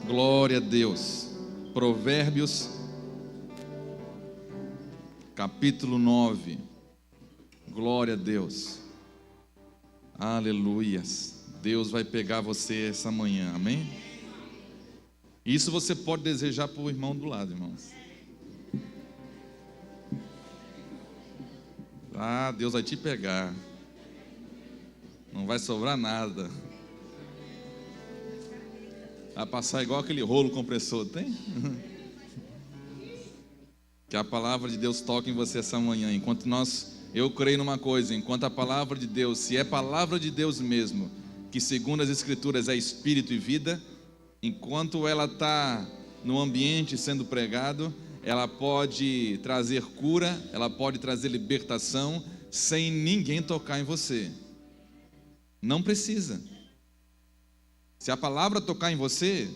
Glória a Deus. Provérbios, capítulo 9. Glória a Deus. Aleluias. Deus vai pegar você essa manhã, amém? Isso você pode desejar para o irmão do lado, irmãos. Ah, Deus vai te pegar. Não vai sobrar nada. Vai passar igual aquele rolo compressor, tem? Que a palavra de Deus toque em você essa manhã. Eu creio numa coisa, enquanto a palavra de Deus, se é palavra de Deus mesmo, que segundo as Escrituras é espírito e vida, enquanto ela está no ambiente sendo pregado, ela pode trazer cura, ela pode trazer libertação, sem ninguém tocar em você. Não precisa. Se a palavra tocar em você,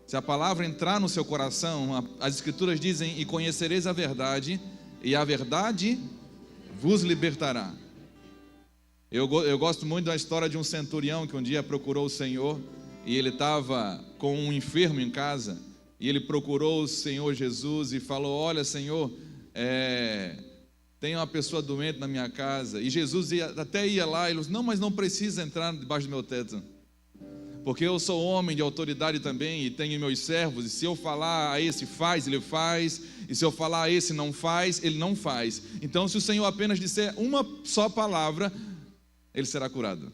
se a palavra entrar no seu coração, as Escrituras dizem: e conhecereis a verdade, e a verdade vos libertará. Eu gosto muito da história de um centurião que um dia procurou o Senhor, e ele estava com um enfermo em casa, e ele procurou o Senhor Jesus e falou: olha, Senhor, tem uma pessoa doente na minha casa. E Jesus até ia lá, e ele disse: não, mas não precisa entrar debaixo do meu teto, porque eu sou homem de autoridade também, e tenho meus servos, e se eu falar a esse faz, ele faz, e se eu falar a esse não faz, ele não faz. Então, se o Senhor apenas disser uma só palavra, ele será curado.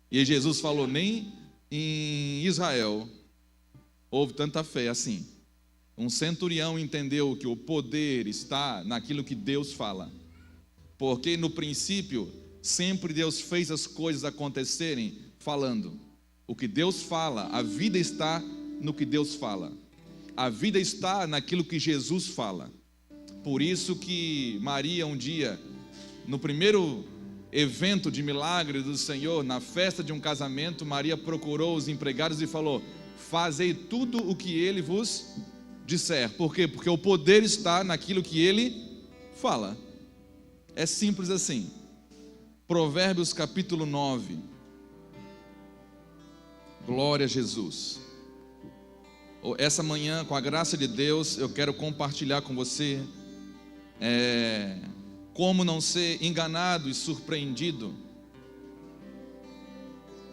E Jesus falou: nem em Israel houve tanta fé assim. Um centurião entendeu que o poder está naquilo que Deus fala, porque no princípio sempre Deus fez as coisas acontecerem falando. O que Deus fala, a vida está no que Deus fala. A vida está naquilo que Jesus fala. Por isso que Maria um dia, no primeiro evento de milagre do Senhor, na festa de um casamento, Maria procurou os empregados e falou: fazei tudo o que ele vos disser. Por quê? Porque o poder está naquilo que ele fala. É simples assim. Provérbios capítulo 9. Glória a Jesus. Essa manhã, com a graça de Deus, eu quero compartilhar com você como não ser enganado e surpreendido.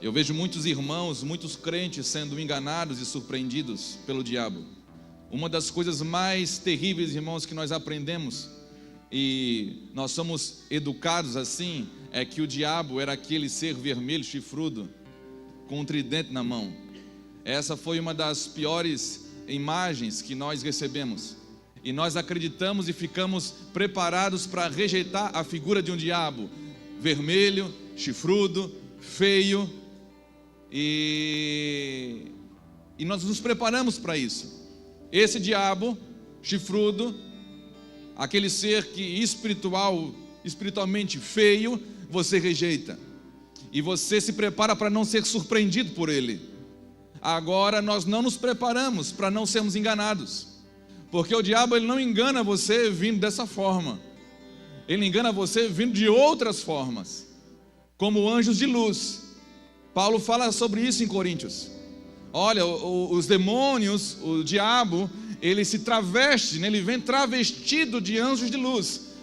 Eu vejo muitos irmãos, muitos crentes sendo enganados e surpreendidos pelo diabo. Uma das coisas mais terríveis, irmãos, que nós aprendemos, e nós somos educados assim, é que o diabo era aquele ser vermelho, chifrudo, com um tridente na mão. Essa foi uma das piores imagens que nós recebemos, e nós acreditamos e ficamos preparados para rejeitar a figura de um diabo vermelho, chifrudo, feio, e nós nos preparamos para isso. Esse diabo chifrudo, aquele ser que espiritualmente feio, você rejeita. E você se prepara para não ser surpreendido por ele. Agora nós não nos preparamos para não sermos enganados, porque o diabo ele não engana você vindo dessa forma. Ele engana você vindo de outras formas, como anjos de luz. Paulo fala sobre isso em Coríntios. Olha, os demônios, o diabo, ele se traveste, ele vem travestido de anjos de luz.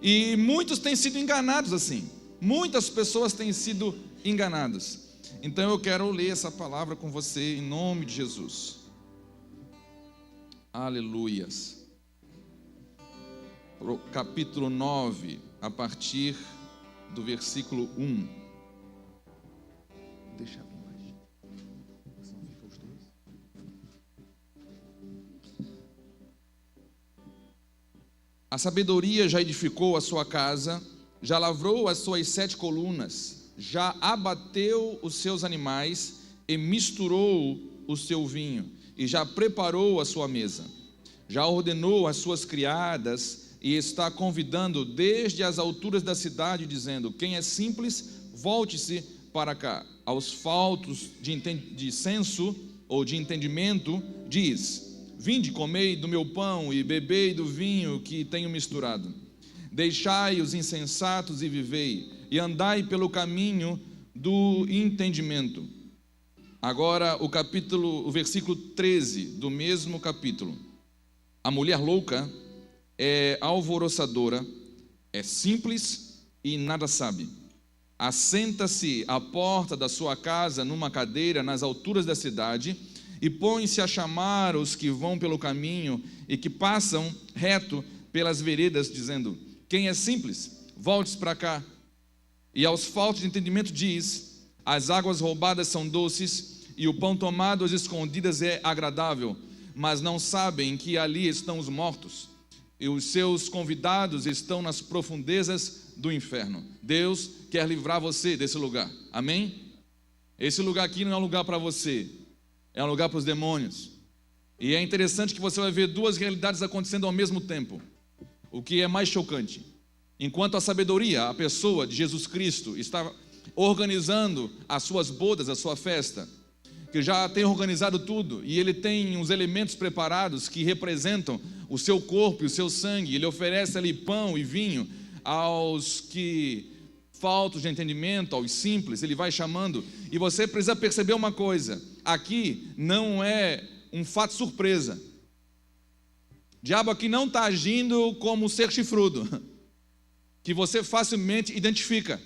E muitos têm sido enganados assim. Muitas pessoas têm sido enganadas. Então eu quero ler essa palavra com você em nome de Jesus. Aleluias. Capítulo 9, a partir do versículo 1. Deixa eu abrir mais. Senão fica os dois. A sabedoria já edificou a sua casa, já lavrou as suas 7 colunas, já abateu os seus animais e misturou o seu vinho, e já preparou a sua mesa, já ordenou as suas criadas e está convidando desde as alturas da cidade, dizendo: quem é simples, volte-se para cá. Aos faltos de senso ou de entendimento, diz: vinde, comei do meu pão e bebei do vinho que tenho misturado. Deixai os insensatos e vivei, e andai pelo caminho do entendimento. Agora o versículo 13 do mesmo capítulo. A mulher louca é alvoroçadora, é simples e nada sabe. Assenta-se à porta da sua casa numa cadeira nas alturas da cidade e põe-se a chamar os que vão pelo caminho e que passam reto pelas veredas, dizendo: quem é simples, volte-se para cá. E aos faltos de entendimento diz: as águas roubadas são doces e o pão tomado às escondidas é agradável, mas não sabem que ali estão os mortos e os seus convidados estão nas profundezas do inferno. Deus quer livrar você desse lugar, amém? Esse lugar aqui não é um lugar para você, é um lugar para os demônios. E é interessante que você vai ver duas realidades acontecendo ao mesmo tempo, o que é mais chocante. Enquanto a sabedoria, a pessoa de Jesus Cristo, está organizando as suas bodas, a sua festa, que já tem organizado tudo, e ele tem os elementos preparados que representam o seu corpo e o seu sangue. Ele oferece ali pão e vinho aos que faltos de entendimento, aos simples, ele vai chamando. E você precisa perceber uma coisa: aqui não é um fato surpresa. O diabo aqui não está agindo como um ser chifrudo, que você facilmente identifica.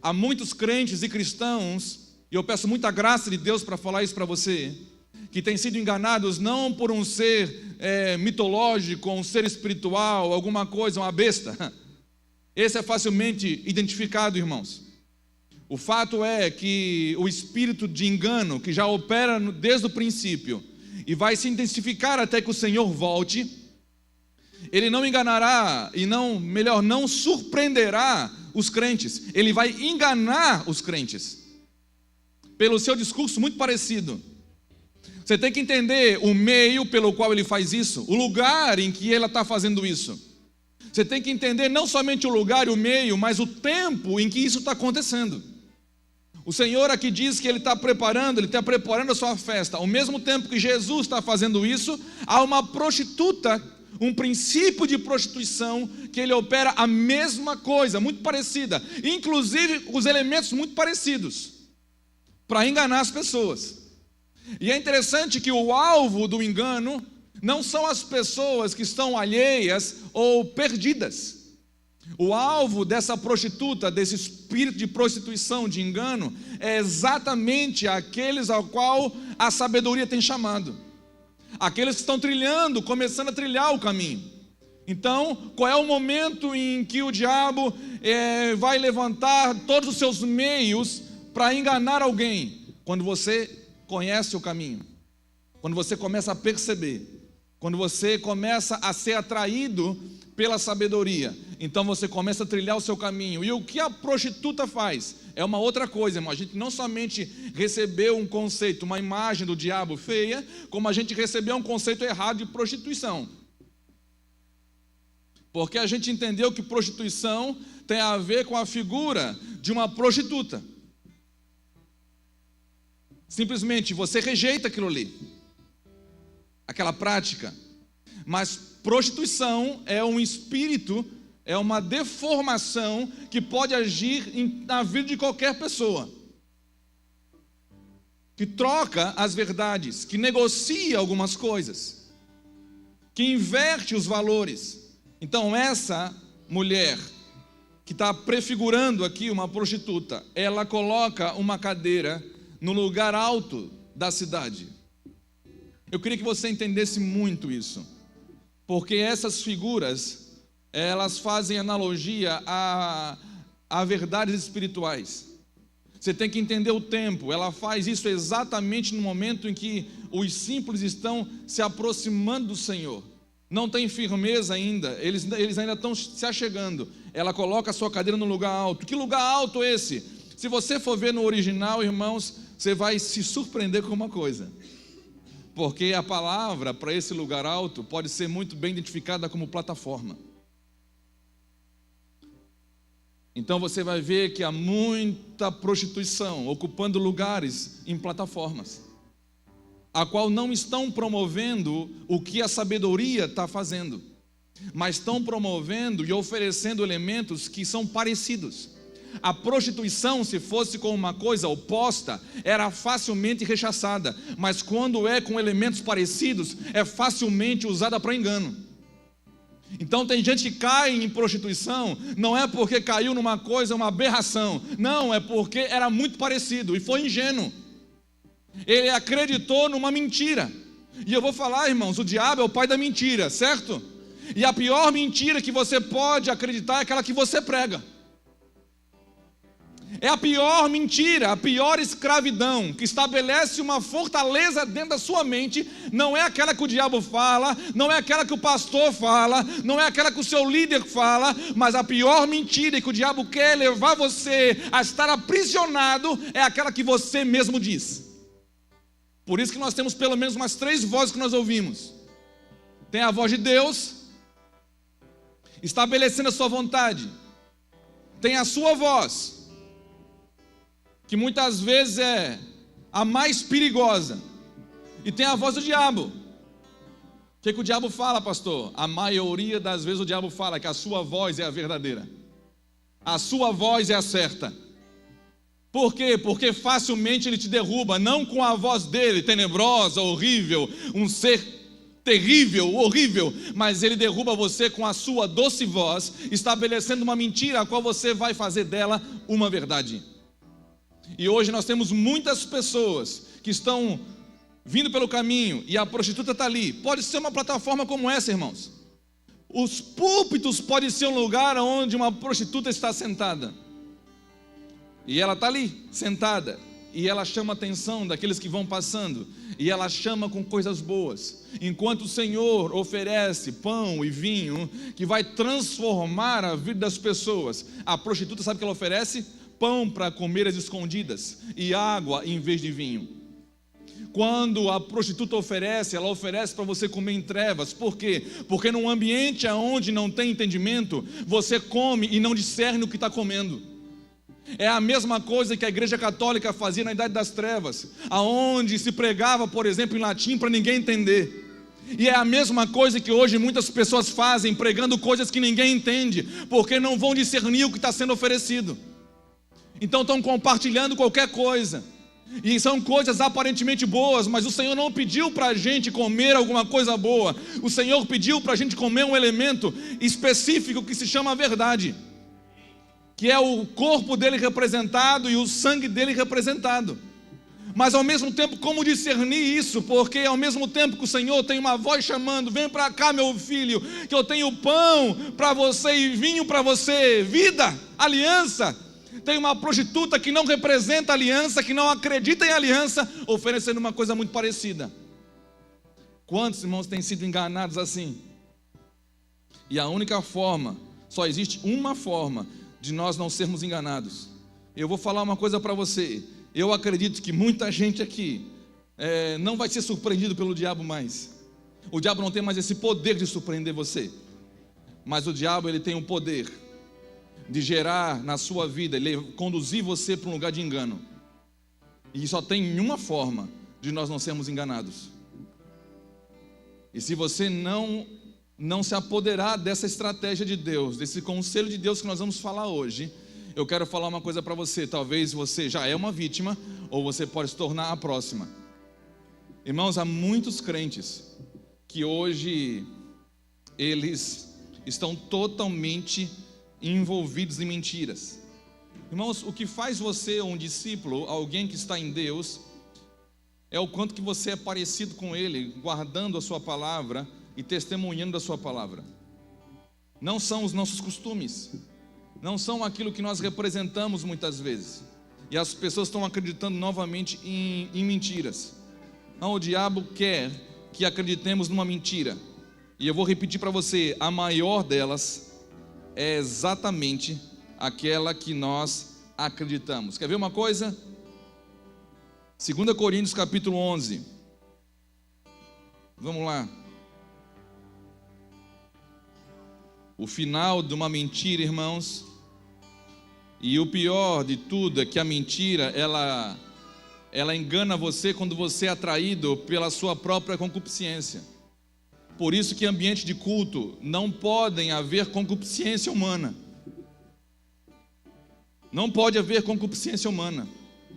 Há muitos crentes e cristãos, e eu peço muita graça de Deus para falar isso para você, que têm sido enganados não por um ser mitológico, um ser espiritual, alguma coisa, uma besta. Esse é facilmente identificado, irmãos. O fato é que o espírito de engano, que já opera desde o princípio, e vai se intensificar até que o Senhor volte, ele não enganará e não surpreenderá os crentes, ele vai enganar os crentes, pelo seu discurso muito parecido. Você tem que entender o meio pelo qual ele faz isso, o lugar em que ele está fazendo isso. Você tem que entender não somente o lugar e o meio, mas o tempo em que isso está acontecendo. O Senhor aqui diz que ele está preparando a sua festa. Ao mesmo tempo que Jesus está fazendo isso, há uma prostituta, um princípio de prostituição, que ele opera a mesma coisa, muito parecida, inclusive os elementos muito parecidos, para enganar as pessoas. E é interessante que o alvo do engano não são as pessoas que estão alheias ou perdidas. O alvo dessa prostituta, desse espírito de prostituição, de engano, é exatamente aqueles ao qual a sabedoria tem chamado. Aqueles que estão começando a trilhar o caminho. Então, qual é o momento em que o diabo vai levantar todos os seus meios para enganar alguém? Quando você conhece o caminho, quando você começa a perceber, quando você começa a ser atraído pela sabedoria, então você começa a trilhar o seu caminho. E o que a prostituta faz é uma outra coisa, irmão. A gente não somente recebeu um conceito, uma imagem do diabo feia, como a gente recebeu um conceito errado de prostituição. Porque a gente entendeu que prostituição tem a ver com a figura de uma prostituta. Simplesmente você rejeita aquilo ali, aquela prática. Mas prostituição é um espírito, é uma deformação que pode agir na vida de qualquer pessoa, que troca as verdades, que negocia algumas coisas, que inverte os valores. Então essa mulher que está prefigurando aqui uma prostituta, ela coloca uma cadeira no lugar alto da cidade. Eu queria que você entendesse muito isso, porque essas figuras, elas fazem analogia a verdades espirituais. Você tem que entender o tempo. Ela faz isso exatamente no momento em que os simples estão se aproximando do Senhor. Não tem firmeza ainda, eles ainda estão se achegando. Ela coloca a sua cadeira no lugar alto. Que lugar alto é esse? Se você for ver no original, irmãos, você vai se surpreender com uma coisa. Porque a palavra para esse lugar alto pode ser muito bem identificada como plataforma. Então você vai ver que há muita prostituição ocupando lugares em plataformas, a qual não estão promovendo o que a sabedoria está fazendo, mas estão promovendo e oferecendo elementos que são parecidos. A prostituição, se fosse com uma coisa oposta, era facilmente rechaçada, mas quando é com elementos parecidos, é facilmente usada para engano. Então tem gente que cai em prostituição, não é porque caiu numa coisa, uma aberração, não, é porque era muito parecido e foi ingênuo. Ele acreditou numa mentira. E eu vou falar, irmãos, o diabo é o pai da mentira, certo? E a pior mentira que você pode acreditar é aquela que você prega. É a pior mentira, a pior escravidão, que estabelece uma fortaleza dentro da sua mente. Não é aquela que o diabo fala, não é aquela que o pastor fala, não é aquela que o seu líder fala, mas a pior mentira que o diabo quer levar você a estar aprisionado é aquela que você mesmo diz. Por isso que nós temos pelo menos umas 3 vozes que nós ouvimos. Tem a voz de Deus, estabelecendo a sua vontade. Tem a sua voz, que muitas vezes é a mais perigosa. E tem a voz do diabo. O que o diabo fala, pastor? A maioria das vezes o diabo fala que a sua voz é a verdadeira. A sua voz é a certa. Por quê? Porque facilmente ele te derruba, não com a voz dele, tenebrosa, horrível, um ser terrível, horrível, mas ele derruba você com a sua doce voz, estabelecendo uma mentira, a qual você vai fazer dela uma verdade. E hoje nós temos muitas pessoas que estão vindo pelo caminho e a prostituta está ali. Pode ser uma plataforma como essa, irmãos. Os púlpitos podem ser um lugar onde uma prostituta está sentada. E ela está ali, sentada. E ela chama a atenção daqueles que vão passando. E ela chama com coisas boas. Enquanto o Senhor oferece pão e vinho que vai transformar a vida das pessoas, a prostituta sabe o que ela oferece? Pão para comer às escondidas e água em vez de vinho. Quando a prostituta oferece, ela oferece para você comer em trevas. Por quê? Porque num ambiente onde não tem entendimento, você come e não discerne o que está comendo. É a mesma coisa que a igreja católica fazia na Idade das Trevas, aonde se pregava, por exemplo, em latim para ninguém entender. E é a mesma coisa que hoje muitas pessoas fazem, pregando coisas que ninguém entende, porque não vão discernir o que está sendo oferecido. Então estão compartilhando qualquer coisa, e são coisas aparentemente boas, mas o Senhor não pediu para a gente comer alguma coisa boa. O Senhor pediu para a gente comer um elemento específico que se chama verdade, que é o corpo dele representado e o sangue dele representado. Mas ao mesmo tempo, como discernir isso? Porque ao mesmo tempo que o Senhor tem uma voz chamando: vem para cá, meu filho, que eu tenho pão para você e vinho para você, vida, aliança. Tem uma prostituta que não representa aliança, que não acredita em aliança, oferecendo uma coisa muito parecida. Quantos irmãos têm sido enganados assim? E a única forma, só existe uma forma de nós não sermos enganados. Eu vou falar uma coisa para você. Eu acredito que muita gente aqui não vai ser surpreendido pelo diabo mais. O diabo não tem mais esse poder de surpreender você. Mas o diabo, ele tem o poder de gerar na sua vida, ele conduzir você para um lugar de engano. E só tem uma forma de nós não sermos enganados. E se você não se apoderar dessa estratégia de Deus, desse conselho de Deus que nós vamos falar hoje, eu quero falar uma coisa para você. Talvez você já é uma vítima, ou você pode se tornar a próxima. Irmãos, há muitos crentes que hoje eles estão totalmente envolvidos em mentiras. Irmãos, o que faz você um discípulo, alguém que está em Deus, é o quanto que você é parecido com Ele, guardando a sua palavra e testemunhando da sua palavra. Não são os nossos costumes, não são aquilo que nós representamos muitas vezes. E as pessoas estão acreditando novamente em mentiras. Não, o diabo quer que acreditemos numa mentira. E eu vou repetir para você, a maior delas é exatamente aquela que nós acreditamos. Quer ver uma coisa? 2 Coríntios capítulo 11. Vamos lá. O final de uma mentira, irmãos. E o pior de tudo é que a mentira, ela engana você quando você é atraído pela sua própria concupiscência. Por isso que em ambiente de culto não podem haver concupiscência humana. Não pode haver concupiscência humana.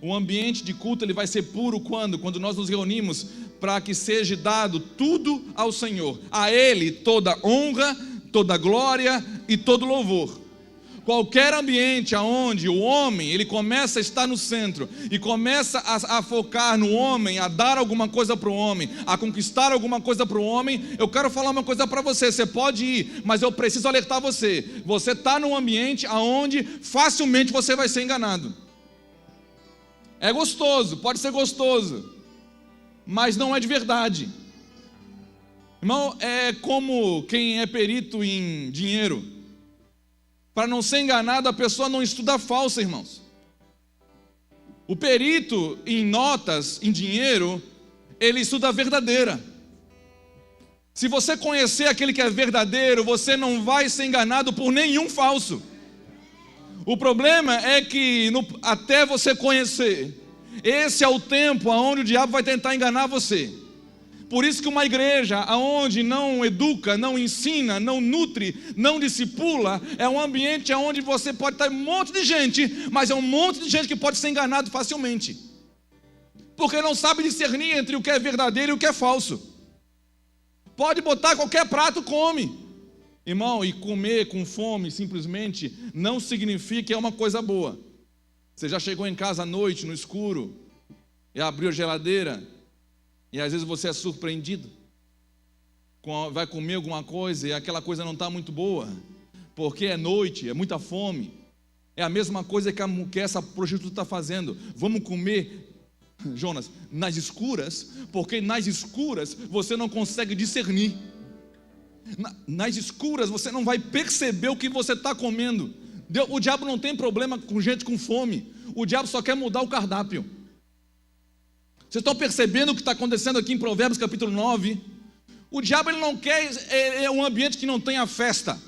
O ambiente de culto ele vai ser puro quando nós nos reunimos para que seja dado tudo ao Senhor. A Ele toda honra, toda glória e todo louvor. Qualquer ambiente aonde o homem ele começa a estar no centro e começa a focar no homem, a dar alguma coisa para o homem, a conquistar alguma coisa para o homem, eu quero falar uma coisa para você. Você pode ir, mas eu preciso alertar você. Você está num ambiente aonde facilmente você vai ser enganado. É gostoso, pode ser gostoso, mas não é de verdade. Irmão, é como quem é perito em dinheiro. Para não ser enganado, a pessoa não estuda falsa, irmãos. O perito em notas, em dinheiro, ele estuda a verdadeira. Se você conhecer aquele que é verdadeiro, você não vai ser enganado por nenhum falso. O problema é que até você conhecer, esse é o tempo onde o diabo vai tentar enganar você. Por isso que uma igreja onde não educa, não ensina, não nutre, não discipula, é um ambiente onde você pode estar um monte de gente, mas é um monte de gente que pode ser enganado facilmente. Porque não sabe discernir entre o que é verdadeiro e o que é falso. Pode botar qualquer prato, come. Irmão, e comer com fome simplesmente não significa que é uma coisa boa. Você já chegou em casa à noite, no escuro, e abriu a geladeira, e às vezes você é surpreendido, vai comer alguma coisa e aquela coisa não está muito boa, porque é noite, é muita fome. É a mesma coisa que essa prostituta está fazendo. Vamos comer, Jonas, nas escuras, porque nas escuras você não consegue discernir. Nas escuras você não vai perceber o que você está comendo. O diabo não tem problema com gente com fome. O diabo só quer mudar o cardápio. Vocês estão percebendo o que está acontecendo aqui em Provérbios capítulo 9? O diabo ele não quer um ambiente que não tenha festa.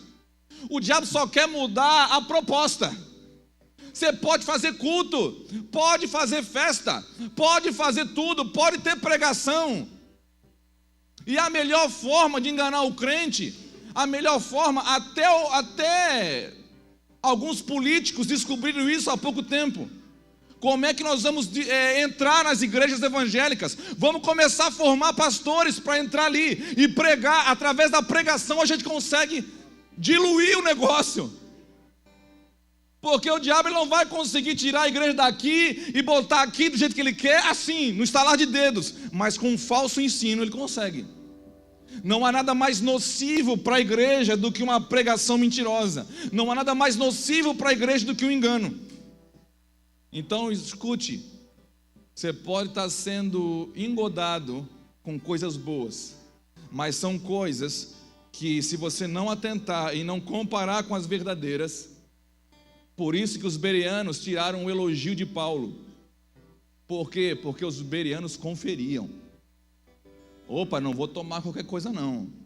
O diabo só quer mudar a proposta. Você pode fazer culto, pode fazer festa, pode fazer tudo, pode ter pregação. E a melhor forma de enganar o crente, a melhor forma, até alguns políticos descobriram isso há pouco tempo. Como é que nós vamos entrar nas igrejas evangélicas? Vamos começar a formar pastores para entrar ali e pregar. Através da pregação a gente consegue diluir o negócio. Porque o diabo ele não vai conseguir tirar a igreja daqui e botar aqui do jeito que ele quer, assim, no estalar de dedos. Mas com um falso ensino ele consegue. Não há nada mais nocivo para a igreja do que uma pregação mentirosa. Não há nada mais nocivo para a igreja do que um engano. Então escute, você pode estar sendo engodado com coisas boas, mas são coisas que se você não atentar e não comparar com as verdadeiras, por isso que os bereanos tiraram o elogio de Paulo. Por quê? Porque os bereanos conferiam. Opa, não vou tomar qualquer coisa não.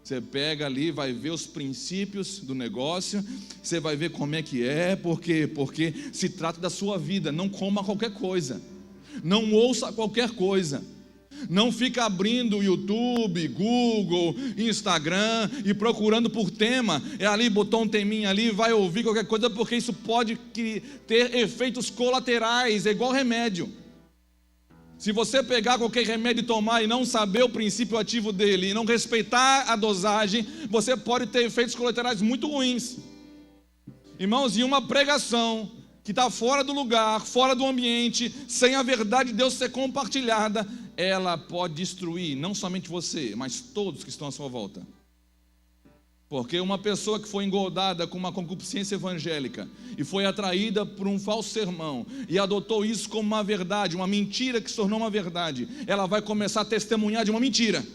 Você pega ali, vai ver os princípios do negócio, você vai ver como é que é, porque se trata da sua vida. Não coma qualquer coisa, não ouça qualquer coisa, não fica abrindo o YouTube, Google, Instagram e procurando por tema, ali botou um teminha ali, vai ouvir qualquer coisa, porque isso pode ter efeitos colaterais, é igual remédio. Se você pegar qualquer remédio e tomar e não saber o princípio ativo dele e não respeitar a dosagem, você pode ter efeitos colaterais muito ruins. Irmãos, e uma pregação que está fora do lugar, fora do ambiente, sem a verdade de Deus ser compartilhada, ela pode destruir não somente você, mas todos que estão à sua volta. Porque uma pessoa que foi engodada com uma concupiscência evangélica e foi atraída por um falso sermão e adotou isso como uma verdade, uma mentira que se tornou uma verdade, ela vai começar a testemunhar de uma mentira.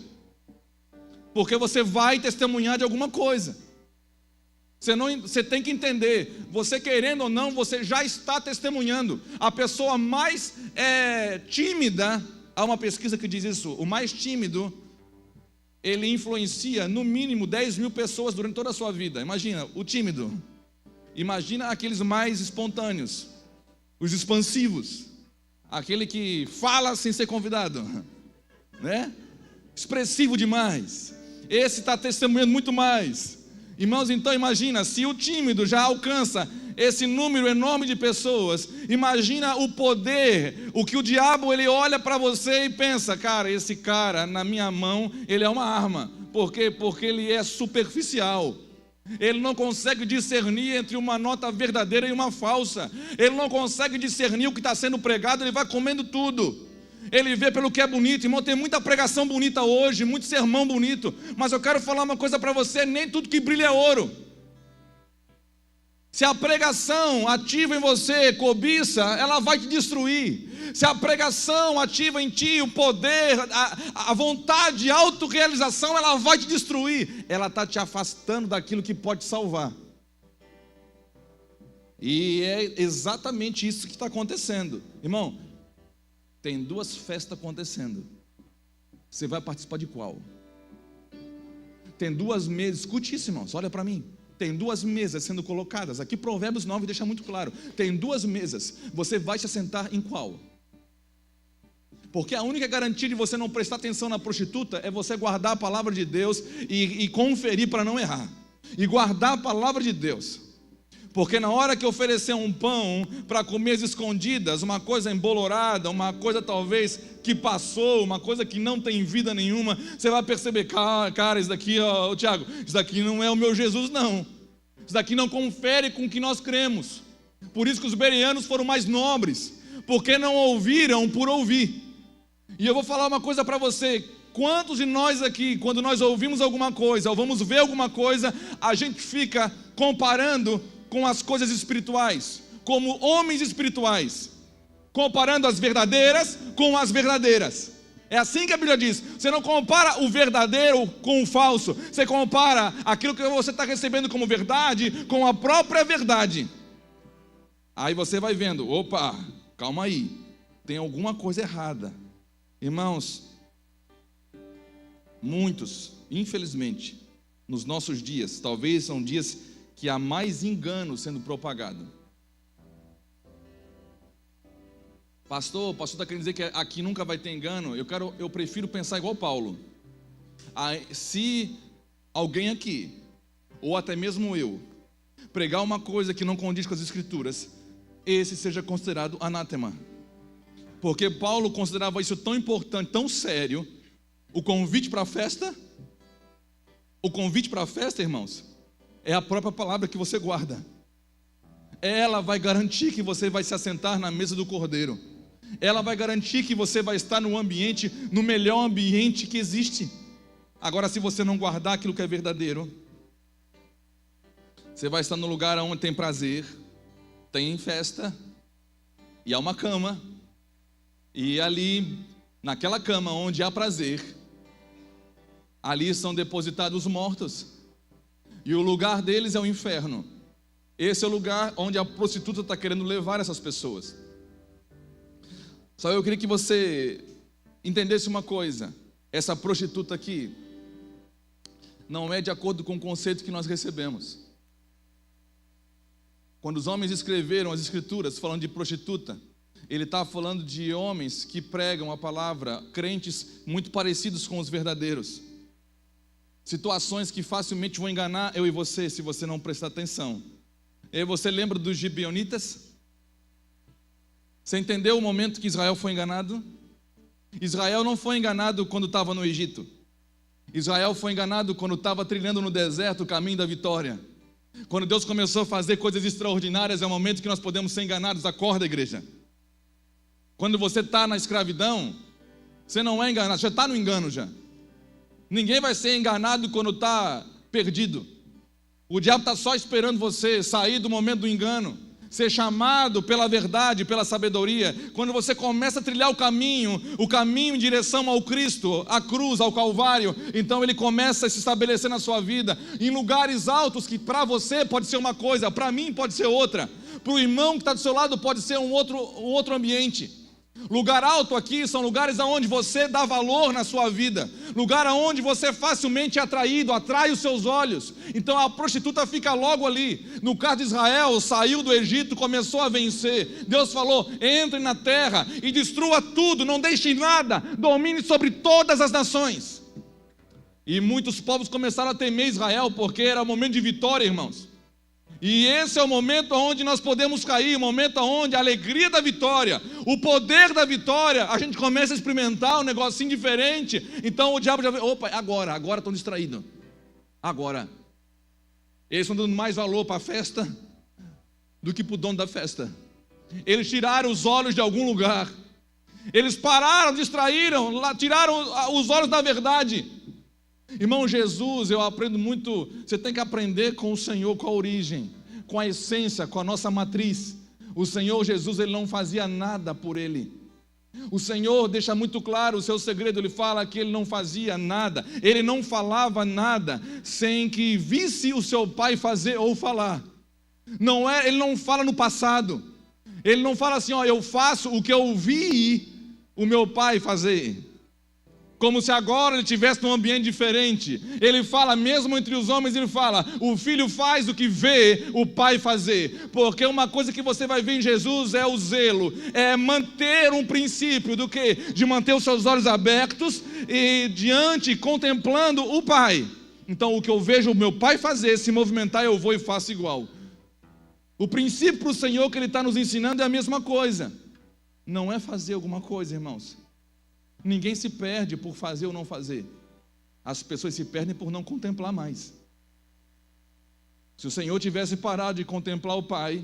Porque você vai testemunhar de alguma coisa. Você tem que entender, você querendo ou não, você já está testemunhando. A pessoa mais tímida, há uma pesquisa que diz isso, o mais tímido, ele influencia no mínimo 10 mil pessoas durante toda a sua vida. Imagina, o tímido. Imagina aqueles mais espontâneos, os expansivos, aquele que fala sem ser convidado, né? Expressivo demais. Esse está testemunhando muito mais. Irmãos, então imagina, se o tímido já alcança esse número enorme de pessoas, imagina o poder, o que o diabo ele olha para você e pensa, cara, esse cara na minha mão, ele é uma arma. Por quê? Porque ele é superficial. Ele não consegue discernir entre uma nota verdadeira e uma falsa. Ele não consegue discernir o que está sendo pregado, ele vai comendo tudo. Ele vê pelo que é bonito. Irmão, tem muita pregação bonita hoje, muito sermão bonito, mas eu quero falar uma coisa para você, nem tudo que brilha é ouro. Se a pregação ativa em você cobiça, ela vai te destruir. Se a pregação ativa em ti o poder, a vontade, a autorrealização, ela vai te destruir. Ela está te afastando daquilo que pode te salvar. E é exatamente isso que está acontecendo. Irmão, tem 2 festas acontecendo. Você vai participar de qual? Tem 2 mesas, escute isso, irmãos, olha para mim. Tem 2 mesas sendo colocadas. Aqui Provérbios 9 deixa muito claro. Tem 2 mesas. Você vai se assentar em qual? Porque a única garantia de você não prestar atenção na prostituta é você guardar a palavra de Deus e conferir para não errar. E guardar a palavra de Deus. Porque na hora que oferecer um pão para comer às escondidas, uma coisa embolorada, uma coisa talvez que passou, uma coisa que não tem vida nenhuma, você vai perceber, cara, isso daqui, ó, Tiago, isso daqui não é o meu Jesus não. Isso daqui não confere com o que nós cremos. Por isso que os bereanos foram mais nobres, porque não ouviram por ouvir. E eu vou falar uma coisa para você. Quantos de nós aqui, quando nós ouvimos alguma coisa, ou vamos ver alguma coisa, a gente fica comparando com as coisas espirituais, como homens espirituais, comparando as verdadeiras com as verdadeiras. É assim que a Bíblia diz. Você não compara o verdadeiro com o falso, você compara aquilo que você está recebendo como verdade com a própria verdade. Aí você vai vendo, opa, calma aí, tem alguma coisa errada. Irmãos, muitos, infelizmente, nos nossos dias, talvez são dias que há mais engano sendo propagado. Pastor está querendo dizer que aqui nunca vai ter engano? Eu prefiro pensar igual Paulo. Se alguém aqui, ou até mesmo eu, pregar uma coisa que não condiz com as Escrituras, esse seja considerado anátema. Porque Paulo considerava isso tão importante, tão sério. O convite para a festa, irmãos, é a própria palavra que você guarda. Ela vai garantir que você vai se assentar na mesa do Cordeiro. Ela vai garantir que você vai estar no ambiente, no melhor ambiente que existe. Agora, se você não guardar aquilo que é verdadeiro, você vai estar no lugar onde tem prazer, tem festa, e há uma cama, e ali, naquela cama onde há prazer, ali são depositados os mortos. E o lugar deles é o inferno. Esse é o lugar onde a prostituta está querendo levar essas pessoas. Só eu queria que você entendesse uma coisa. Essa prostituta aqui não é de acordo com o conceito que nós recebemos. Quando os homens escreveram as Escrituras falando de prostituta, ele está falando de homens que pregam a palavra, crentes muito parecidos com os verdadeiros. Situações que facilmente vão enganar eu e você, se você não prestar atenção. E você lembra dos gibeonitas? Você entendeu o momento que Israel foi enganado? Israel não foi enganado quando estava no Egito. Israel foi enganado quando estava trilhando no deserto o caminho da vitória. Quando Deus começou a fazer coisas extraordinárias, é o momento que nós podemos ser enganados. Acorda, igreja. Quando você está na escravidão, você não é enganado, já está no engano já. Ninguém vai ser enganado quando está perdido. O diabo está só esperando você sair do momento do engano, ser chamado pela verdade, pela sabedoria. Quando você começa a trilhar o caminho em direção ao Cristo, à cruz, ao Calvário, então ele começa a se estabelecer na sua vida, em lugares altos que para você pode ser uma coisa, para mim pode ser outra, para o irmão que está do seu lado pode ser um outro ambiente. Lugar alto aqui são lugares aonde você dá valor na sua vida, lugar aonde você facilmente é atraído, atrai os seus olhos. Então a prostituta fica logo ali. No caso de Israel, saiu do Egito, começou a vencer. Deus falou: entre na terra e destrua tudo, não deixe nada, domine sobre todas as nações. E muitos povos começaram a temer Israel, porque era momento de vitória, irmãos. E esse é o momento onde nós podemos cair, o momento onde a alegria da vitória, o poder da vitória, a gente começa a experimentar um negocinho diferente. Então o diabo já vê, opa, agora estão distraídos. Agora. Eles estão dando mais valor para a festa do que para o dono da festa. Eles tiraram os olhos de algum lugar. Eles pararam, distraíram, tiraram os olhos da verdade. Irmão, Jesus, eu aprendo muito. Você tem que aprender com o Senhor, com a origem, com a essência, com a nossa matriz. O Senhor Jesus, Ele não fazia nada por Ele. O Senhor deixa muito claro o seu segredo. Ele fala que Ele não fazia nada, Ele não falava nada sem que visse o seu Pai fazer ou falar. Ele não fala no passado. Ele não fala assim, eu faço o que eu vi o meu Pai fazer. Como se agora ele estivesse num ambiente diferente. Ele fala, mesmo entre os homens, ele fala, o filho faz o que vê o pai fazer. Porque uma coisa que você vai ver em Jesus é o zelo, é manter um princípio do quê? De manter os seus olhos abertos e diante, contemplando o pai. Então o que eu vejo o meu pai fazer, se movimentar, eu vou e faço igual. O princípio para o Senhor que Ele está nos ensinando é a mesma coisa. Não é fazer alguma coisa, irmãos. Ninguém se perde por fazer ou não fazer. As pessoas se perdem por não contemplar mais. Se o Senhor tivesse parado de contemplar o Pai,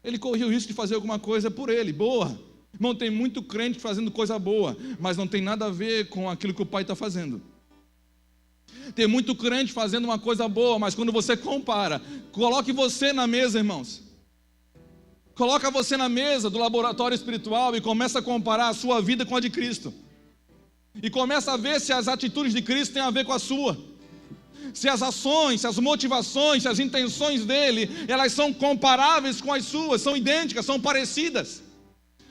Ele corria o risco de fazer alguma coisa por Ele, boa. Irmão, tem muito crente fazendo coisa boa, mas não tem nada a ver com aquilo que o Pai está fazendo. Tem muito crente fazendo uma coisa boa, mas quando você compara, coloque você na mesa, irmãos. Coloca você na mesa do laboratório espiritual e começa a comparar a sua vida com a de Cristo. E começa a ver se as atitudes de Cristo têm a ver com a sua. Se as ações, se as motivações, se as intenções dele, elas são comparáveis com as suas, são idênticas, são parecidas.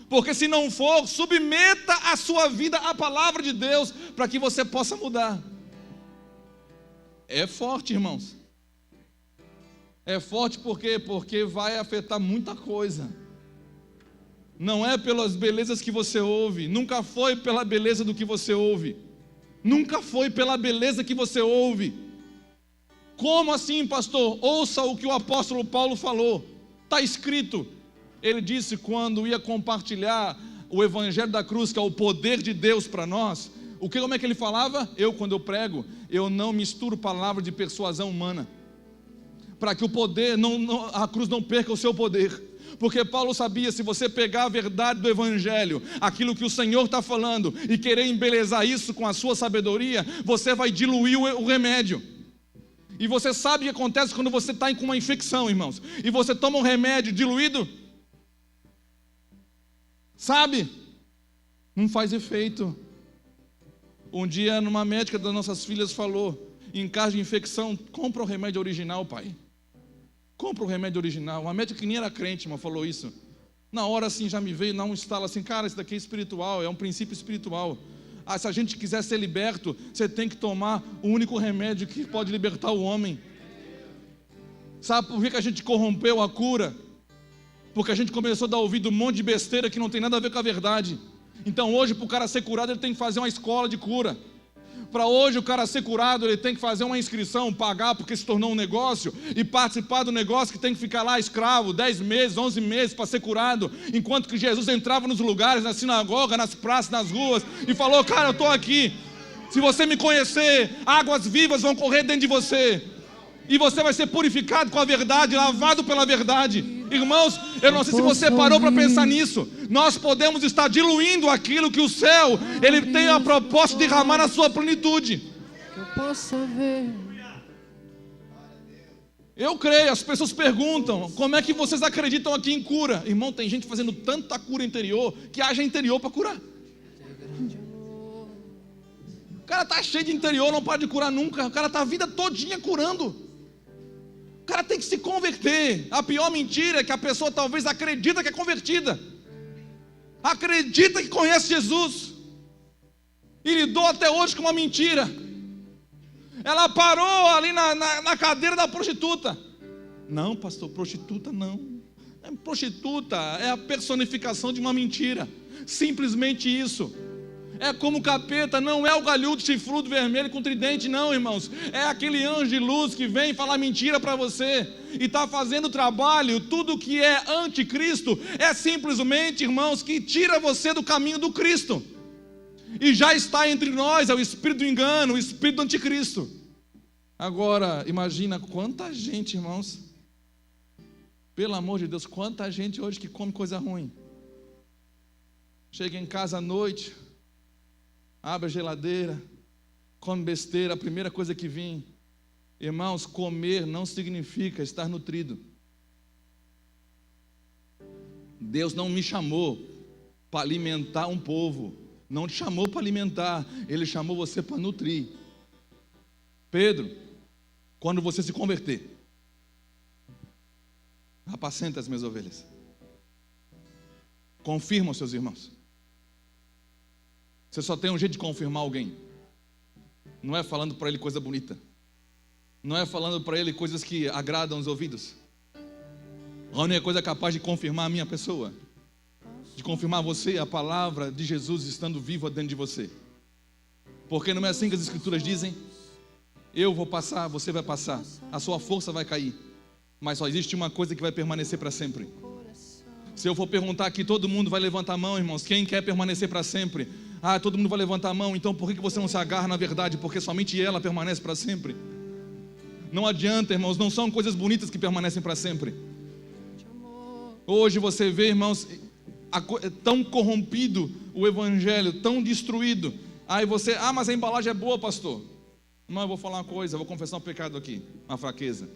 Porque se não for, submeta a sua vida à palavra de Deus, para que você possa mudar. É forte, irmãos. É forte porque vai afetar muita coisa. Não é pelas belezas que você ouve, nunca foi pela beleza do que você ouve, nunca foi pela beleza que você ouve. Como assim, pastor? Ouça o que o apóstolo Paulo falou, está escrito. Ele disse quando ia compartilhar o evangelho da cruz, que é o poder de Deus para nós, como é que ele falava? Quando eu prego, eu não misturo palavras de persuasão humana, para que o poder, a cruz não perca o seu poder. Porque Paulo sabia, se você pegar a verdade do evangelho, aquilo que o Senhor está falando, e querer embelezar isso com a sua sabedoria, você vai diluir o remédio. E você sabe o que acontece quando você está com uma infecção, irmãos, e você toma um remédio diluído? Sabe? Não faz efeito. Um dia, numa médica das nossas filhas falou, em caso de infecção, compra o remédio original, pai. Compra o remédio original. Uma médica que nem era crente, mas falou isso. Na hora assim já me veio, não instala assim, cara, isso daqui é espiritual, é um princípio espiritual. Se a gente quiser ser liberto, você tem que tomar o único remédio que pode libertar o homem. Sabe por que a gente corrompeu a cura? Porque a gente começou a dar ouvido a um monte de besteira que não tem nada a ver com a verdade. Então hoje, para o cara ser curado, ele tem que fazer uma escola de cura. Para hoje o cara ser curado, ele tem que fazer uma inscrição, pagar porque se tornou um negócio, e participar do negócio que tem que ficar lá escravo 10 meses, 11 meses para ser curado, enquanto que Jesus entrava nos lugares, na sinagoga, nas praças, nas ruas, e falou, cara, eu estou aqui, se você me conhecer, águas vivas vão correr dentro de você, e você vai ser purificado com a verdade, lavado pela verdade. Irmãos, eu não sei se você parou para pensar nisso. Nós podemos estar diluindo aquilo que o céu, ele tem a proposta de derramar na sua plenitude. Eu possa ver. Eu creio, as pessoas perguntam, como é que vocês acreditam aqui em cura? Irmão, tem gente fazendo tanta cura interior, que haja interior para curar. O cara está cheio de interior, não pode curar nunca. O cara está a vida todinha curando. O cara tem que se converter. A pior mentira é que a pessoa talvez acredita que é convertida, acredita que conhece Jesus, e lidou até hoje com uma mentira. Ela parou ali na cadeira da prostituta. Não, pastor, prostituta não. Prostituta é a personificação de uma mentira. Simplesmente isso. É como o capeta, não é o galhudo chifrudo vermelho com tridente, não, irmãos. É aquele anjo de luz que vem falar mentira para você e está fazendo trabalho. Tudo que é anticristo é simplesmente, irmãos, que tira você do caminho do Cristo. E já está entre nós, é o espírito do engano, o espírito do anticristo. Agora, imagina quanta gente, irmãos, pelo amor de Deus, quanta gente hoje que come coisa ruim. Chega em casa à noite, abre a geladeira, come besteira, a primeira coisa que vem. Irmãos, comer não significa estar nutrido. Deus não me chamou para alimentar um povo, não te chamou para alimentar, Ele chamou você para nutrir. Pedro, quando você se converter, apacenta as minhas ovelhas. Confirma os seus irmãos. Você só tem um jeito de confirmar alguém. Não é falando para ele coisa bonita. Não é falando para ele coisas que agradam os ouvidos. A única coisa capaz de confirmar a minha pessoa, de confirmar você, a palavra de Jesus estando viva dentro de você. Porque não é assim que as Escrituras dizem? Eu vou passar, você vai passar, a sua força vai cair, mas só existe uma coisa que vai permanecer para sempre. Se eu for perguntar aqui, todo mundo vai levantar a mão, irmãos. Quem quer permanecer para sempre? Todo mundo vai levantar a mão. Então por que você não se agarra na verdade? Porque somente ela permanece para sempre. Não adianta, irmãos, não são coisas bonitas que permanecem para sempre. Hoje você vê, irmãos, tão corrompido o evangelho, tão destruído. Aí você, mas a embalagem é boa, pastor. Não, eu vou falar uma coisa, eu vou confessar um pecado aqui, uma fraqueza.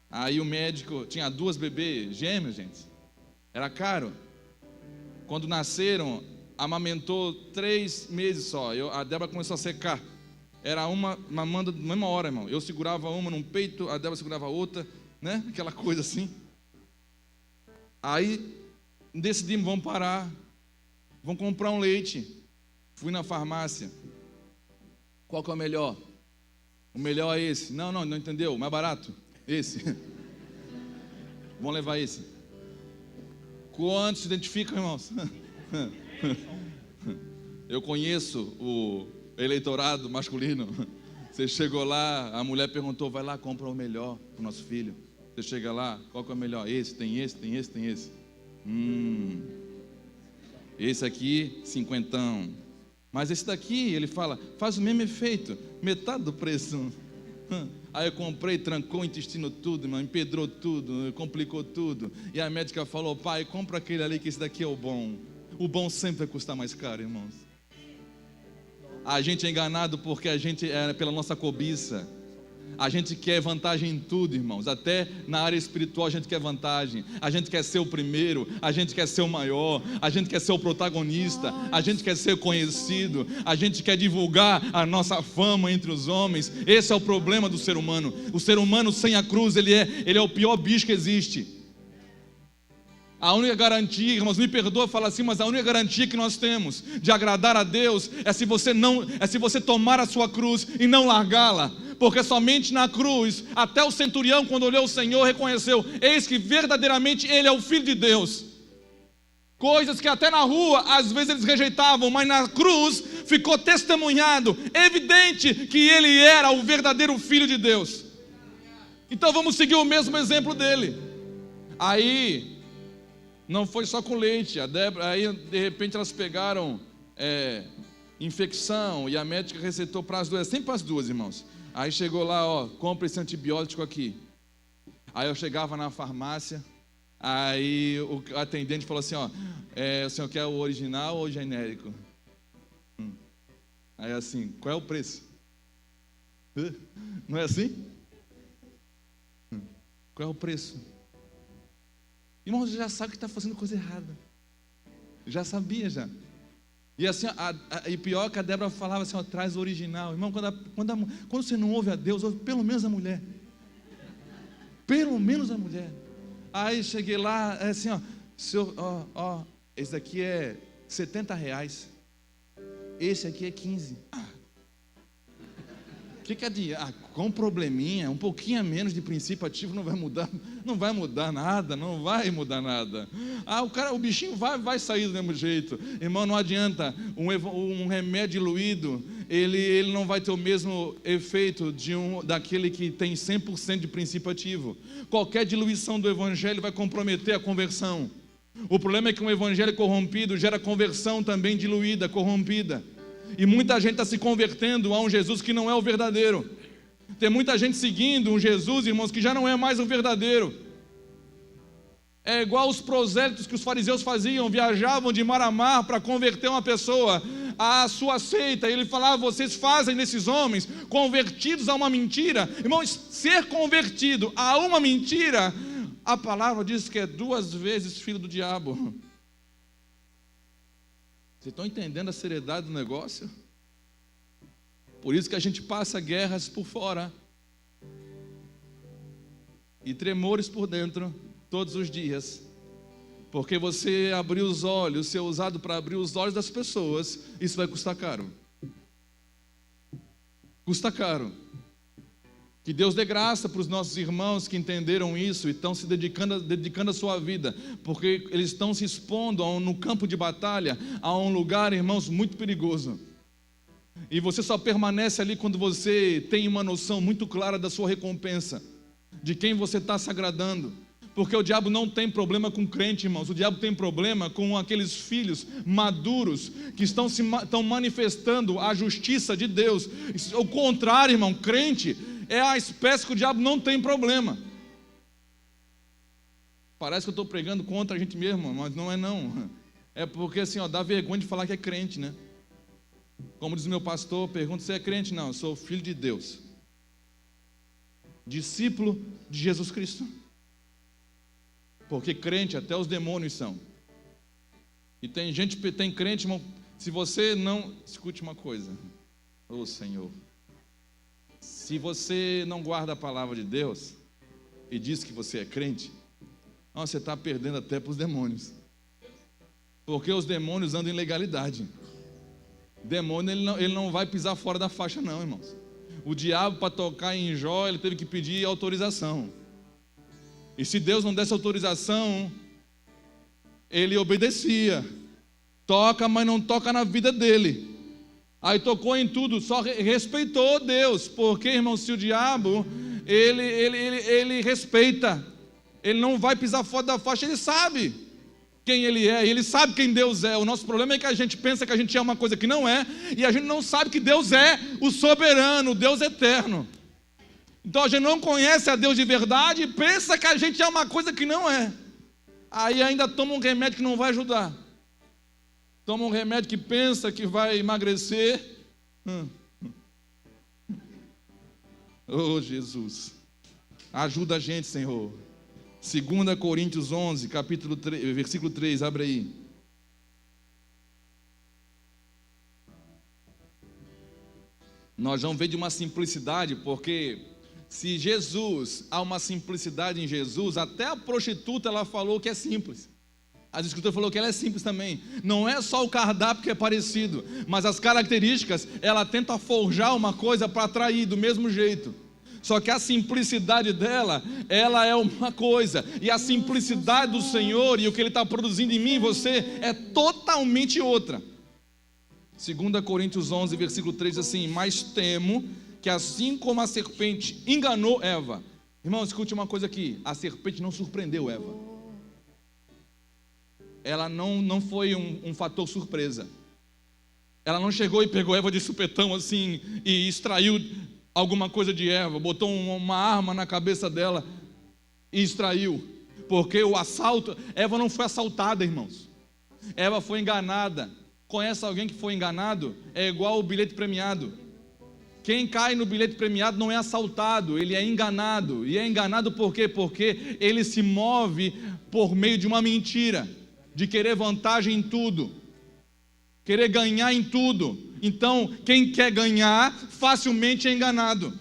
Aí o médico tinha 2 bebês gêmeos, gente. Era caro. Quando nasceram, amamentou 3 meses só. A Débora começou a secar. Era uma mamando na mesma hora, irmão. Eu segurava uma num peito, a Débora segurava a outra, né? Aquela coisa assim. Aí decidimos, vamos parar. Vamos comprar um leite. Fui na farmácia. Qual que é o melhor? O melhor é esse. Não entendeu? O mais barato? Esse. Vamos levar esse. Quantos se identificam, irmãos? Eu conheço o eleitorado masculino. Você chegou lá, a mulher perguntou, vai lá, compra o melhor para o nosso filho. Você chega lá, qual que é o melhor? Esse, tem esse, tem esse, tem esse. Esse aqui, 50. Mas esse daqui, ele fala, faz o mesmo efeito, metade do preço. Aí eu comprei, trancou o intestino tudo, irmão, empedrou tudo, complicou tudo. E a médica falou, pai, compra aquele ali que esse daqui é o bom. O bom sempre vai custar mais caro, irmãos. A gente é enganado porque a gente é pela nossa cobiça. A gente quer vantagem em tudo, irmãos. Até na área espiritual a gente quer vantagem. A gente quer ser o primeiro, a gente quer ser o maior, a gente quer ser o protagonista, a gente quer ser conhecido, a gente quer divulgar a nossa fama entre os homens. Esse é o problema do ser humano. O ser humano sem a cruz, ele é o pior bicho que existe. A única garantia, irmãos, me perdoa falar assim, mas a única garantia que nós temos de agradar a Deus é se você tomar a sua cruz e não largá-la. Porque somente na cruz, até o centurião, quando olhou o Senhor, reconheceu, eis que verdadeiramente Ele é o Filho de Deus. Coisas que até na rua, às vezes eles rejeitavam, mas na cruz ficou testemunhado, evidente que Ele era o verdadeiro Filho de Deus. Então vamos seguir o mesmo exemplo dele. Aí, não foi só com leite, a Débora, aí de repente elas pegaram infecção, e a médica receitou para as duas, sempre para as duas, irmãos. Aí chegou lá, compra esse antibiótico aqui. Aí eu chegava na farmácia, aí o atendente falou assim, o senhor quer o original ou o genérico? Aí assim, qual é o preço? Não é assim? Qual é o preço? Irmão, você já sabe que está fazendo coisa errada. Já sabia, já. E assim, e pior que a Débora falava assim, traz o original. Irmão, quando você não ouve a Deus, ouve pelo menos a mulher. Pelo menos a mulher. Aí cheguei lá, assim, senhor, esse daqui é R$70. Esse aqui é 15. que adianta? Com um probleminha, um pouquinho a menos de princípio ativo não vai mudar nada, não vai mudar nada. O bichinho vai sair do mesmo jeito. Irmão, não adianta, um remédio diluído, ele não vai ter o mesmo efeito daquele que tem 100% de princípio ativo. Qualquer diluição do evangelho vai comprometer a conversão. O problema é que um evangelho corrompido gera conversão também diluída, corrompida. E muita gente está se convertendo a um Jesus que não é o verdadeiro. Tem muita gente seguindo um Jesus, irmãos, que já não é mais o verdadeiro. É igual os prosélitos que os fariseus faziam, viajavam de mar a mar para converter uma pessoa à sua seita. Ele falava: vocês fazem desses homens convertidos a uma mentira. Irmãos, ser convertido a uma mentira, a palavra diz que é 2 vezes filho do diabo. Vocês estão entendendo a seriedade do negócio? Por isso que a gente passa guerras por fora e tremores por dentro todos os dias, porque você abrir os olhos, ser usado para abrir os olhos das pessoas, isso vai custar caro. Custa caro. Que Deus dê graça para os nossos irmãos que entenderam isso e estão se dedicando a sua vida, porque eles estão se expondo no campo de batalha, a um lugar, irmãos, muito perigoso. E você só permanece ali quando você tem uma noção muito clara da sua recompensa, de quem você está se agradando. Porque o diabo não tem problema com crente, irmãos. O diabo tem problema com aqueles filhos maduros que estão manifestando a justiça de Deus. O contrário, irmão, crente é a espécie que o diabo não tem problema. Parece que eu estou pregando contra a gente mesmo, mas não é não. É porque assim, dá vergonha de falar que é crente, né? Como diz meu pastor, pergunta: você é crente? Não, eu sou filho de Deus, discípulo de Jesus Cristo. Porque crente até os demônios são. E tem crente, irmão, se você não... Escute uma coisa, Senhor, se você não guarda a palavra de Deus e diz que você é crente, você está perdendo até para os demônios. Porque os demônios andam em legalidade. Demônio, ele não vai pisar fora da faixa não, irmãos. O diabo, para tocar em Jó, ele teve que pedir autorização. E se Deus não desse autorização, ele obedecia. Toca, mas não toca na vida dele. Aí tocou em tudo, só respeitou Deus. Porque, irmão, se o diabo, ele respeita, ele não vai pisar fora da faixa, ele sabe quem ele é, ele sabe quem Deus é. O nosso problema é que a gente pensa que a gente é uma coisa que não é, e a gente não sabe que Deus é o soberano, o Deus eterno. Então a gente não conhece a Deus de verdade e pensa que a gente é uma coisa que não é. Aí ainda toma um remédio que não vai ajudar. Toma um remédio que pensa que vai emagrecer. Oh, Jesus, ajuda a gente, Senhor. 2 Coríntios 11, capítulo 3, versículo 3, abre aí. Nós vamos ver de uma simplicidade, porque se Jesus, há uma simplicidade em Jesus, até a prostituta ela falou que é simples. As escrituras falou que ela é simples também. Não é só o cardápio que é parecido, mas as características, ela tenta forjar uma coisa para atrair do mesmo jeito. Só que a simplicidade dela, ela é uma coisa, e a simplicidade do Senhor e o que Ele está produzindo em mim e você é totalmente outra. 2 Coríntios 11, versículo 3, assim: mas temo que assim como a serpente enganou Eva. Irmão, escute uma coisa aqui: a serpente não surpreendeu Eva. Ela não foi um fator surpresa. Ela não chegou e pegou Eva de supetão assim e extraiu alguma coisa de Eva, botou uma arma na cabeça dela e extraiu. Porque o assalto, Eva não foi assaltada, irmãos. Eva foi enganada. Conhece alguém que foi enganado? É igual o bilhete premiado. Quem cai no bilhete premiado não é assaltado, ele é enganado. E é enganado por quê? Porque ele se move por meio de uma mentira, de querer vantagem em tudo, querer ganhar em tudo. Então, quem quer ganhar, facilmente é enganado.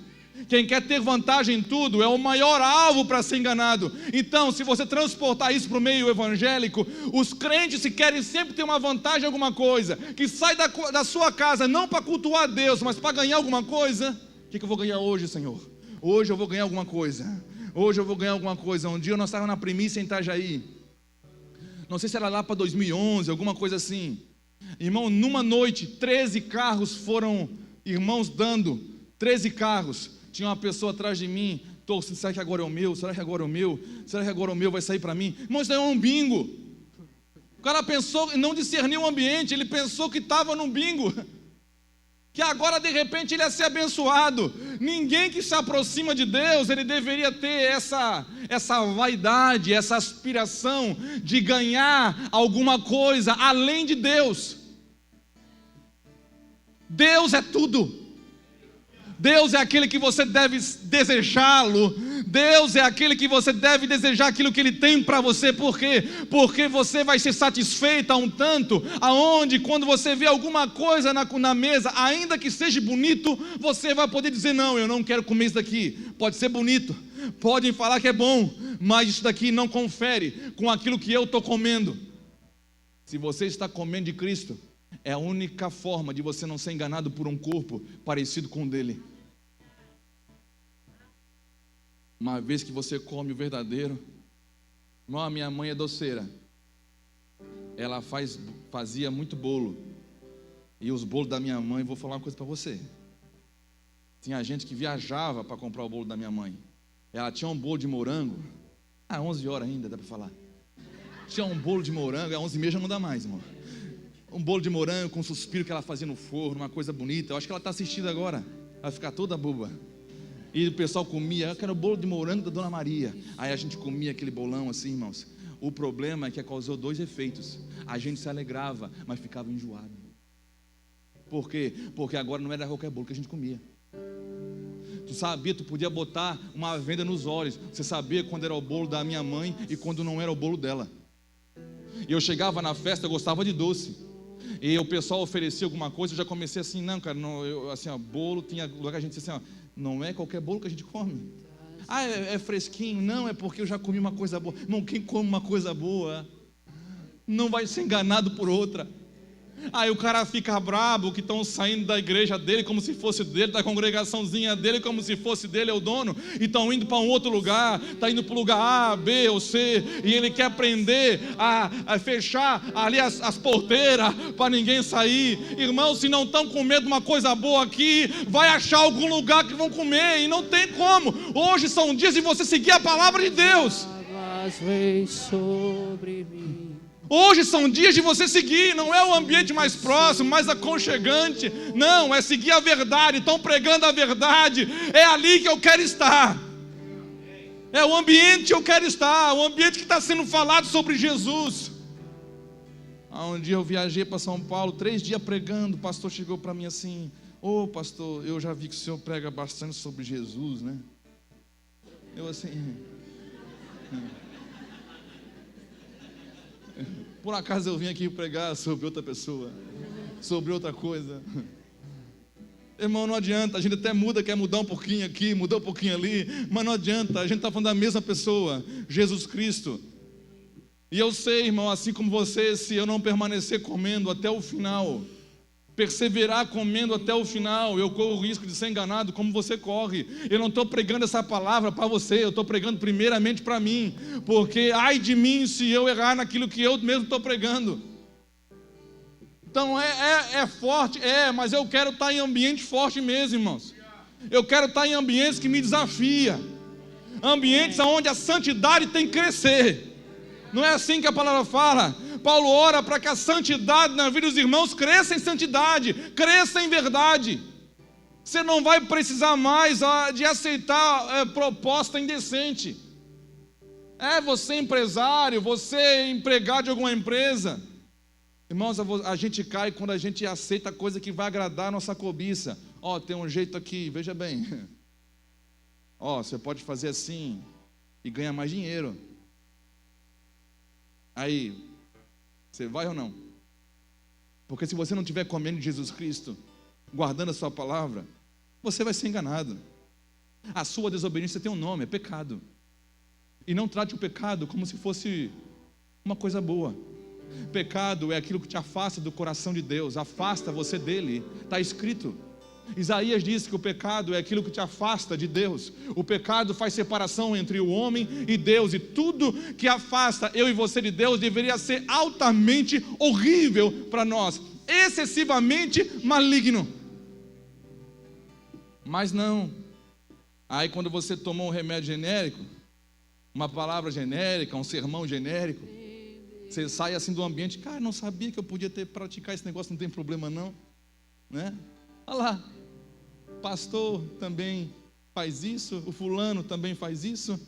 Quem quer ter vantagem em tudo é o maior alvo para ser enganado. Então, se você transportar isso para o meio evangélico, os crentes, se querem sempre ter uma vantagem em alguma coisa, que sai da sua casa não para cultuar Deus, mas para ganhar alguma coisa, que eu vou ganhar hoje, Senhor? Hoje eu vou ganhar alguma coisa. Hoje eu vou ganhar alguma coisa. Um dia nós estávamos na primícia em Itajaí. Não sei se era lá para 2011, alguma coisa assim. Irmão, numa noite, 13 carros foram, irmãos, dando. 13 carros. Tinha uma pessoa atrás de mim. Será que agora é o meu? Será que agora é o meu? Será que agora o meu vai sair para mim? Irmão, isso é um bingo. O cara pensou, não discerniu o ambiente. Ele pensou que estava num bingo, que agora de repente ele ia ser abençoado. Ninguém que se aproxima de Deus, ele deveria ter essa vaidade, essa aspiração de ganhar alguma coisa além de Deus. Deus é tudo. Deus é aquele que você deve desejá-lo. Deus é aquele que você deve desejar aquilo que Ele tem para você. Por quê? Porque você vai ser satisfeito a um tanto, aonde quando você vê alguma coisa na mesa, ainda que seja bonito, você vai poder dizer, não, eu não quero comer isso daqui. Pode ser bonito, podem falar que é bom, mas isso daqui não confere com aquilo que eu estou comendo. Se você está comendo de Cristo, é a única forma de você não ser enganado por um corpo parecido com o dele. Uma vez que você come o verdadeiro, irmão, a minha mãe é doceira. Ela fazia muito bolo. E os bolos da minha mãe, vou falar uma coisa para você. Tinha gente que viajava para comprar o bolo da minha mãe. Ela tinha um bolo de morango. 11 horas ainda, dá para falar. Tinha um bolo de morango, 11h30 já não dá mais, irmão. Um bolo de morango com um suspiro que ela fazia no forno, uma coisa bonita. Eu acho que ela está assistindo agora. Vai ficar toda boba. E o pessoal comia, eu quero o bolo de morango da Dona Maria. Aí a gente comia aquele bolão assim, irmãos. O problema é que causou 2 efeitos. A gente se alegrava, mas ficava enjoado. Por quê? Porque agora não era qualquer bolo que a gente comia. Tu sabia, tu podia botar uma venda nos olhos. Você sabia quando era o bolo da minha mãe e quando não era o bolo dela. E eu chegava na festa, eu gostava de doce. E o pessoal oferecia alguma coisa, eu já comecei assim, não, cara, não, assim, ó, bolo, tinha lugar que a gente disse assim, ó, não é qualquer bolo que a gente come. É fresquinho, não, é porque eu já comi uma coisa boa. Irmão, quem come uma coisa boa não vai ser enganado por outra. Aí o cara fica brabo que estão saindo da igreja dele como se fosse dele, da congregaçãozinha dele como se fosse dele, é o dono, e estão indo para um outro lugar, está indo para o lugar A, B ou C, e ele quer aprender a fechar ali as porteiras para ninguém sair. Irmão, se não estão com medo de uma coisa boa aqui, vai achar algum lugar que vão comer, e não tem como. Hoje são dias de você seguir a palavra de Deus. Vem sobre mim. Hoje são dias de você seguir, não é o ambiente mais próximo, mais aconchegante, não, é seguir a verdade. Estão pregando a verdade, é ali que eu quero estar, é o ambiente que eu quero estar, o ambiente que está sendo falado sobre Jesus. Um dia eu viajei para São Paulo, 3 dias pregando, o pastor chegou para mim assim, ô pastor, eu já vi que o senhor prega bastante sobre Jesus, né? Eu assim... Por acaso eu vim aqui pregar sobre outra pessoa, sobre outra coisa. Irmão, não adianta, a gente até muda, quer mudar um pouquinho aqui, mudar um pouquinho ali, mas não adianta, a gente está falando da mesma pessoa, Jesus Cristo. E eu sei, irmão, assim como você, se eu não permanecer comendo até o final, perseverar comendo até o final, eu corro o risco de ser enganado como você corre. Eu não estou pregando essa palavra para você, eu estou pregando primeiramente para mim, porque ai de mim se eu errar naquilo que eu mesmo estou pregando. Então é forte, mas eu quero estar em ambiente forte mesmo, irmãos. Eu quero estar em ambientes que me desafiam, ambientes onde a santidade tem que crescer. Não é assim que a palavra fala? Paulo ora para que a santidade na vida dos irmãos cresça em santidade, cresça em verdade. Você não vai precisar mais de aceitar proposta indecente. Você empresário, você empregado de alguma empresa. Irmãos, a gente cai quando a gente aceita coisa que vai agradar a nossa cobiça. Tem um jeito aqui, veja bem. Você pode fazer assim e ganhar mais dinheiro. Aí, você vai ou não? Porque se você não estiver comendo de Jesus Cristo, guardando a sua palavra, você vai ser enganado. A sua desobediência tem um nome, é pecado. E não trate o pecado como se fosse uma coisa boa. Pecado é aquilo que te afasta do coração de Deus, afasta você dele. Está escrito, Isaías diz que o pecado é aquilo que te afasta de Deus. O pecado faz separação entre o homem e Deus, e tudo que afasta eu e você de Deus deveria ser altamente horrível para nós, excessivamente maligno. Mas não. Aí quando você tomou um remédio genérico, uma palavra genérica, um sermão genérico, você sai assim do ambiente, cara, não sabia que eu podia praticar esse negócio, não tem problema não, né? Olha lá, pastor também faz isso, o fulano também faz isso,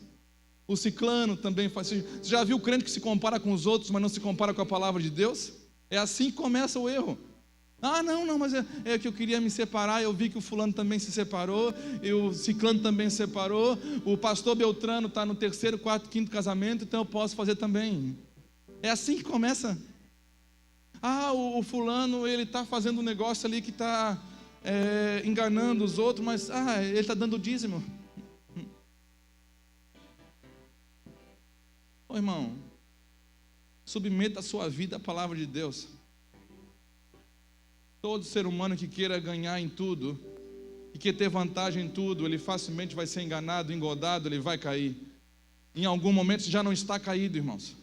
o ciclano também faz isso. Você já viu o crente que se compara com os outros, mas não se compara com a palavra de Deus? É assim que começa o erro. Ah, não, mas é que eu queria me separar, eu vi que o fulano também se separou, e o ciclano também se separou, o pastor Beltrano está no 3º, 4º, 5º casamento, então eu posso fazer também. É assim que começa. Ah, o fulano, ele está fazendo um negócio ali que está enganando os outros, mas ele está dando dízimo. Ô irmão, submeta a sua vida à palavra de Deus. Todo ser humano que queira ganhar em tudo, e quer ter vantagem em tudo, ele facilmente vai ser enganado, engodado, ele vai cair. Em algum momento já não está caído, irmãos.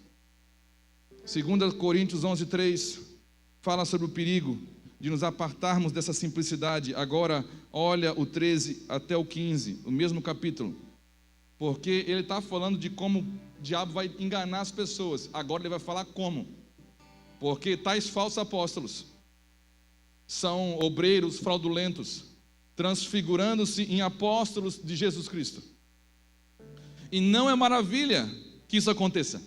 2 Coríntios 11:3 fala sobre o perigo de nos apartarmos dessa simplicidade. Agora, olha o 13 até o 15, o mesmo capítulo. Porque ele está falando de como o diabo vai enganar as pessoas. Agora ele vai falar como. Porque tais falsos apóstolos são obreiros fraudulentos, transfigurando-se em apóstolos de Jesus Cristo. E não é maravilha que isso aconteça.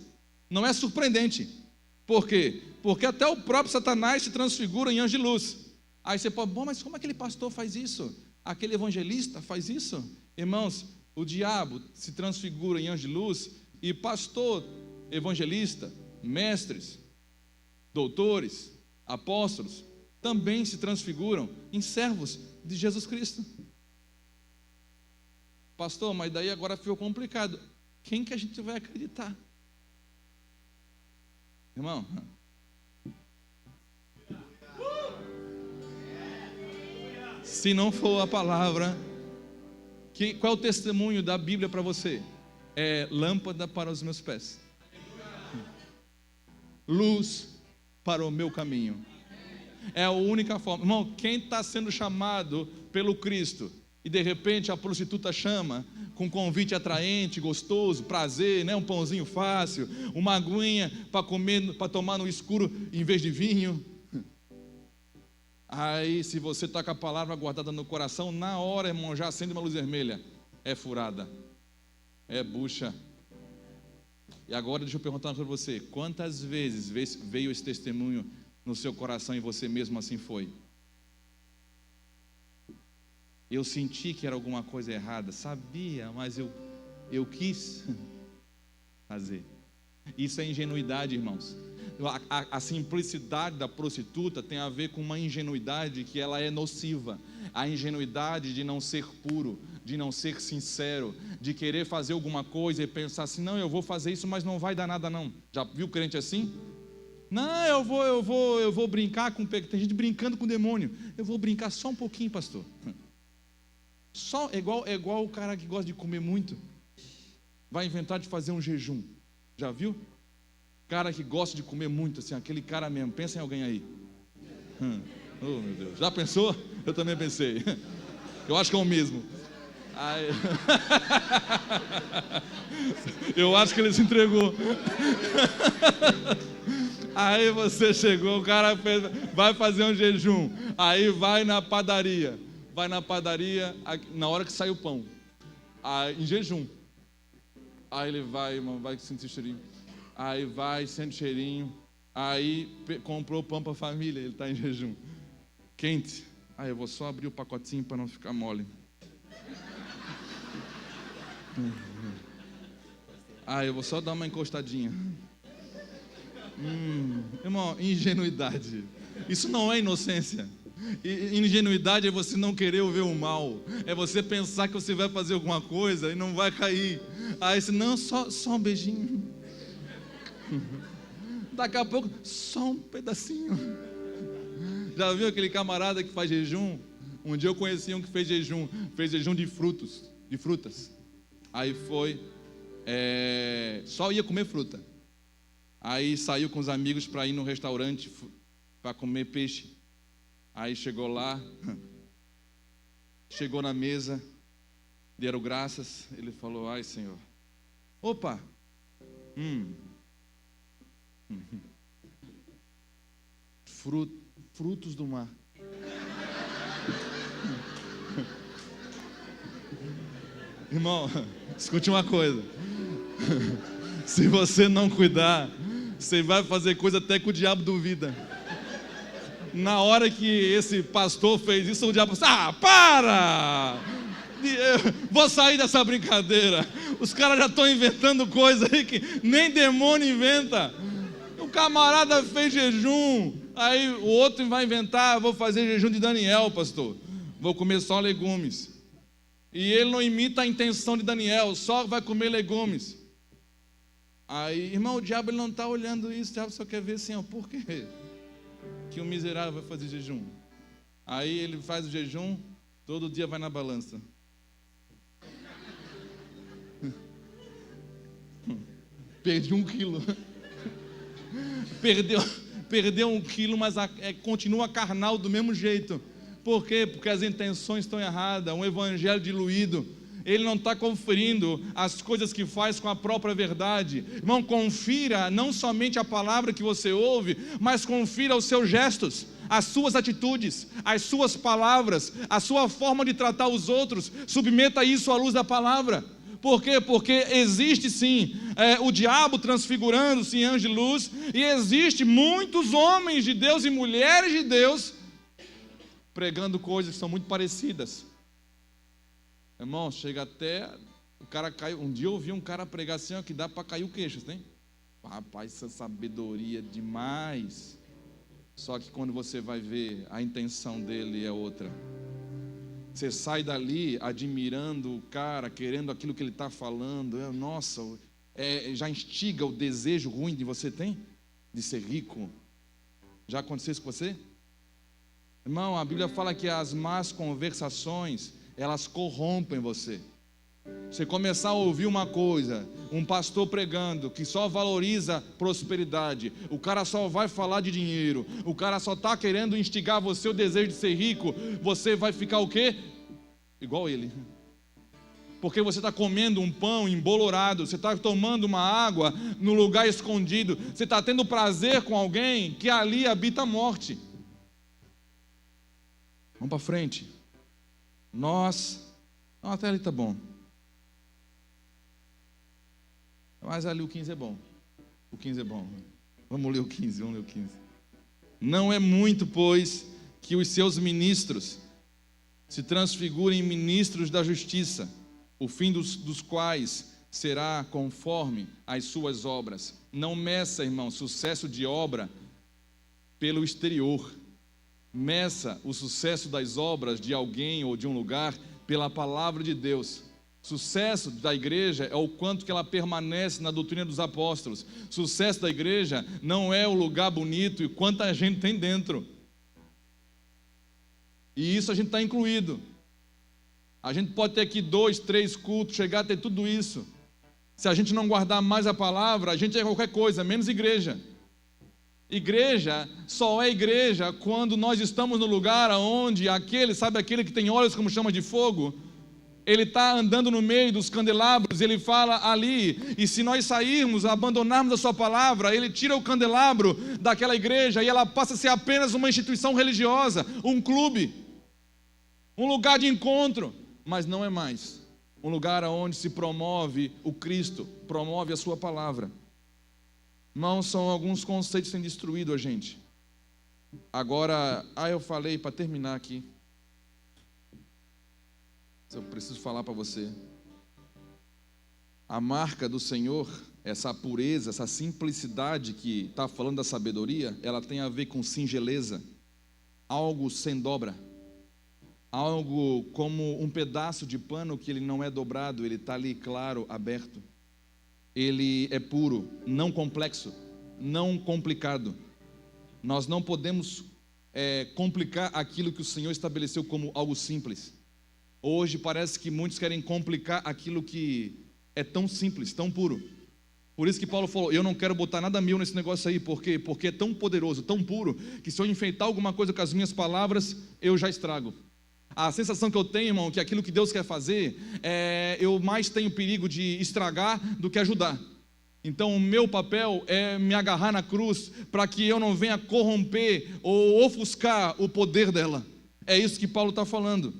Não é surpreendente. Por quê? Porque até o próprio Satanás se transfigura em anjo de luz. Aí você pode, mas como aquele pastor faz isso? Aquele evangelista faz isso? Irmãos, o diabo se transfigura em anjo de luz, e pastor, evangelista, mestres, doutores, apóstolos, também se transfiguram em servos de Jesus Cristo. Pastor, mas daí agora ficou complicado. Quem que a gente vai acreditar? Irmão, se não for a palavra, qual é o testemunho da Bíblia para você? É lâmpada para os meus pés, luz para o meu caminho. É a única forma. Irmão, quem está sendo chamado pelo Cristo e de repente a prostituta chama com convite atraente, gostoso, prazer, né? Um pãozinho fácil, uma aguinha para comer, para tomar no escuro em vez de vinho. Aí, se você está com a palavra guardada no coração, na hora, irmão, já acende uma luz vermelha. É furada, é bucha. E agora deixa eu perguntar para você: quantas vezes veio esse testemunho no seu coração e você mesmo assim foi? Eu senti que era alguma coisa errada, sabia, mas eu quis fazer. Isso é ingenuidade, irmãos. A simplicidade da prostituta tem a ver com uma ingenuidade que ela é nociva. A ingenuidade de não ser puro, de não ser sincero, de querer fazer alguma coisa e pensar assim, não, eu vou fazer isso, mas não vai dar nada não. Já viu crente assim? Não, eu vou brincar com... Tem gente brincando com o demônio. Eu vou brincar só um pouquinho, pastor. Só é igual o cara que gosta de comer muito, vai inventar de fazer um jejum. Já viu? Cara que gosta de comer muito, assim, aquele cara mesmo. Pensa em alguém aí. Oh, meu Deus. Já pensou? Eu também pensei. Eu acho que é o mesmo. Aí... Eu acho que ele se entregou. Aí você chegou, o cara vai fazer um jejum. Aí vai na padaria, na hora que sai o pão, aí, em jejum. Aí ele vai, irmão, vai sentir cheirinho. Aí vai, sente cheirinho. Aí comprou pão para a família, ele está em jejum. Quente. Aí eu vou só abrir o pacotinho para não ficar mole. Aí eu vou só dar uma encostadinha. Irmão, ingenuidade. Isso não é inocência. Ingenuidade é você não querer ver o mal. É você pensar que você vai fazer alguma coisa e não vai cair. Aí você, não, só um beijinho. Daqui a pouco, só um pedacinho. Já viu aquele camarada que faz jejum? Um dia eu conheci um que fez jejum de frutas. Aí foi, só ia comer fruta. Aí saiu com os amigos para ir no restaurante para comer peixe. Aí chegou lá, chegou na mesa, deram graças, ele falou: ai, Senhor, opa, frutos do mar. Irmão, escute uma coisa. Se você não cuidar, você vai fazer coisa até que o diabo duvida. Na hora que esse pastor fez isso, o diabo disse: ah, para! Vou sair dessa brincadeira. Os caras já estão inventando coisa aí que nem demônio inventa. O camarada fez jejum, aí o outro vai inventar: vou fazer jejum de Daniel, pastor. Vou comer só legumes. E ele não imita a intenção de Daniel, só vai comer legumes. Aí, irmão, o diabo ele não está olhando isso, o diabo só quer ver assim, ó, por quê? Que o miserável vai fazer jejum. Aí ele faz o jejum, todo dia vai na balança. Perdi 1 quilo. Perdeu 1 quilo, mas continua carnal do mesmo jeito. Por quê? Porque as intenções estão erradas, um evangelho diluído. Ele não está conferindo as coisas que faz com a própria verdade. Irmão, confira não somente a palavra que você ouve, mas confira os seus gestos, as suas atitudes, as suas palavras, a sua forma de tratar os outros. Submeta isso à luz da palavra. Por quê? Porque existe sim o diabo transfigurando-se em anjo de luz, e existe muitos homens de Deus e mulheres de Deus pregando coisas que são muito parecidas. Irmão, chega até o cara caiu. Um dia eu ouvi um cara pregar assim, ó, que dá para cair o queixo, tem? Rapaz, essa sabedoria demais. Só que quando você vai ver, a intenção dele é outra. Você sai dali admirando o cara, querendo aquilo que ele está falando. Nossa, já instiga o desejo ruim de você tem? De ser rico. Já aconteceu isso com você? Irmão, a Bíblia fala que as más conversações, elas corrompem você. Você começar a ouvir uma coisa, um pastor pregando que só valoriza prosperidade, o cara só vai falar de dinheiro, o cara só está querendo instigar você o desejo de ser rico, você vai ficar o quê? Igual ele. Porque você está comendo um pão embolorado, você está tomando uma água no lugar escondido, você está tendo prazer com alguém que ali habita a morte. Vamos para frente. Até ali está bom. Mas ali o 15 é bom. O 15 é bom. Vamos ler o 15. Não é muito, pois, que os seus ministros se transfigurem em ministros da justiça, o fim dos quais será conforme as suas obras. Não meça, irmão, sucesso de obra pelo exterior. Meça o sucesso das obras de alguém ou de um lugar pela palavra de Deus. Sucesso da igreja é o quanto que ela permanece na doutrina dos apóstolos. Sucesso da igreja não é o lugar bonito e quanta gente tem dentro. E isso a gente está incluído. A gente pode ter aqui 2, 3 cultos, chegar a ter tudo isso. Se a gente não guardar mais a palavra, a gente é qualquer coisa, menos igreja. Igreja só é igreja quando nós estamos no lugar onde aquele que tem olhos como chamas de fogo, ele está andando no meio dos candelabros, ele fala ali, e se nós sairmos, abandonarmos a sua palavra, ele tira o candelabro daquela igreja e ela passa a ser apenas uma instituição religiosa, um clube, um lugar de encontro, mas não é mais um lugar onde se promove o Cristo, promove a sua palavra. Irmãos, são alguns conceitos que têm destruído a gente. Agora, eu falei, para terminar aqui, eu preciso falar para você. A marca do Senhor, essa pureza, essa simplicidade que está falando da sabedoria, ela tem a ver com singeleza, algo sem dobra, algo como um pedaço de pano que ele não é dobrado, ele está ali claro, aberto. Ele é puro, não complexo, não complicado. Nós não podemos complicar aquilo que o Senhor estabeleceu como algo simples. Hoje parece que muitos querem complicar aquilo que é tão simples, tão puro. Por isso que Paulo falou, eu não quero botar nada mil nesse negócio aí, por quê? Porque é tão poderoso, tão puro, que se eu enfeitar alguma coisa com as minhas palavras, eu já estrago. A sensação que eu tenho, irmão, que aquilo que Deus quer fazer, eu mais tenho perigo de estragar do que ajudar. Então o meu papel é me agarrar na cruz, para que eu não venha corromper ou ofuscar o poder dela. É isso que Paulo está falando.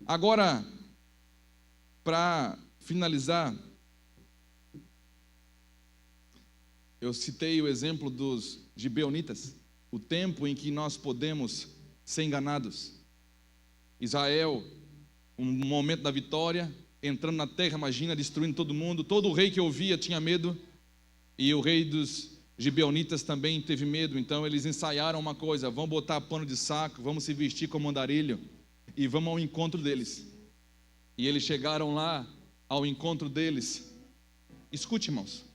Agora, para finalizar, eu citei o exemplo dos gibeonitas, o tempo em que nós podemos ser enganados. Israel, um momento da vitória, entrando na terra, imagina, destruindo todo mundo. Todo rei que ouvia tinha medo, e o rei dos gibeonitas também teve medo. Então eles ensaiaram uma coisa: vamos botar pano de saco, vamos se vestir como andarilho e vamos ao encontro deles. E eles chegaram lá ao encontro deles. Escute, irmãos,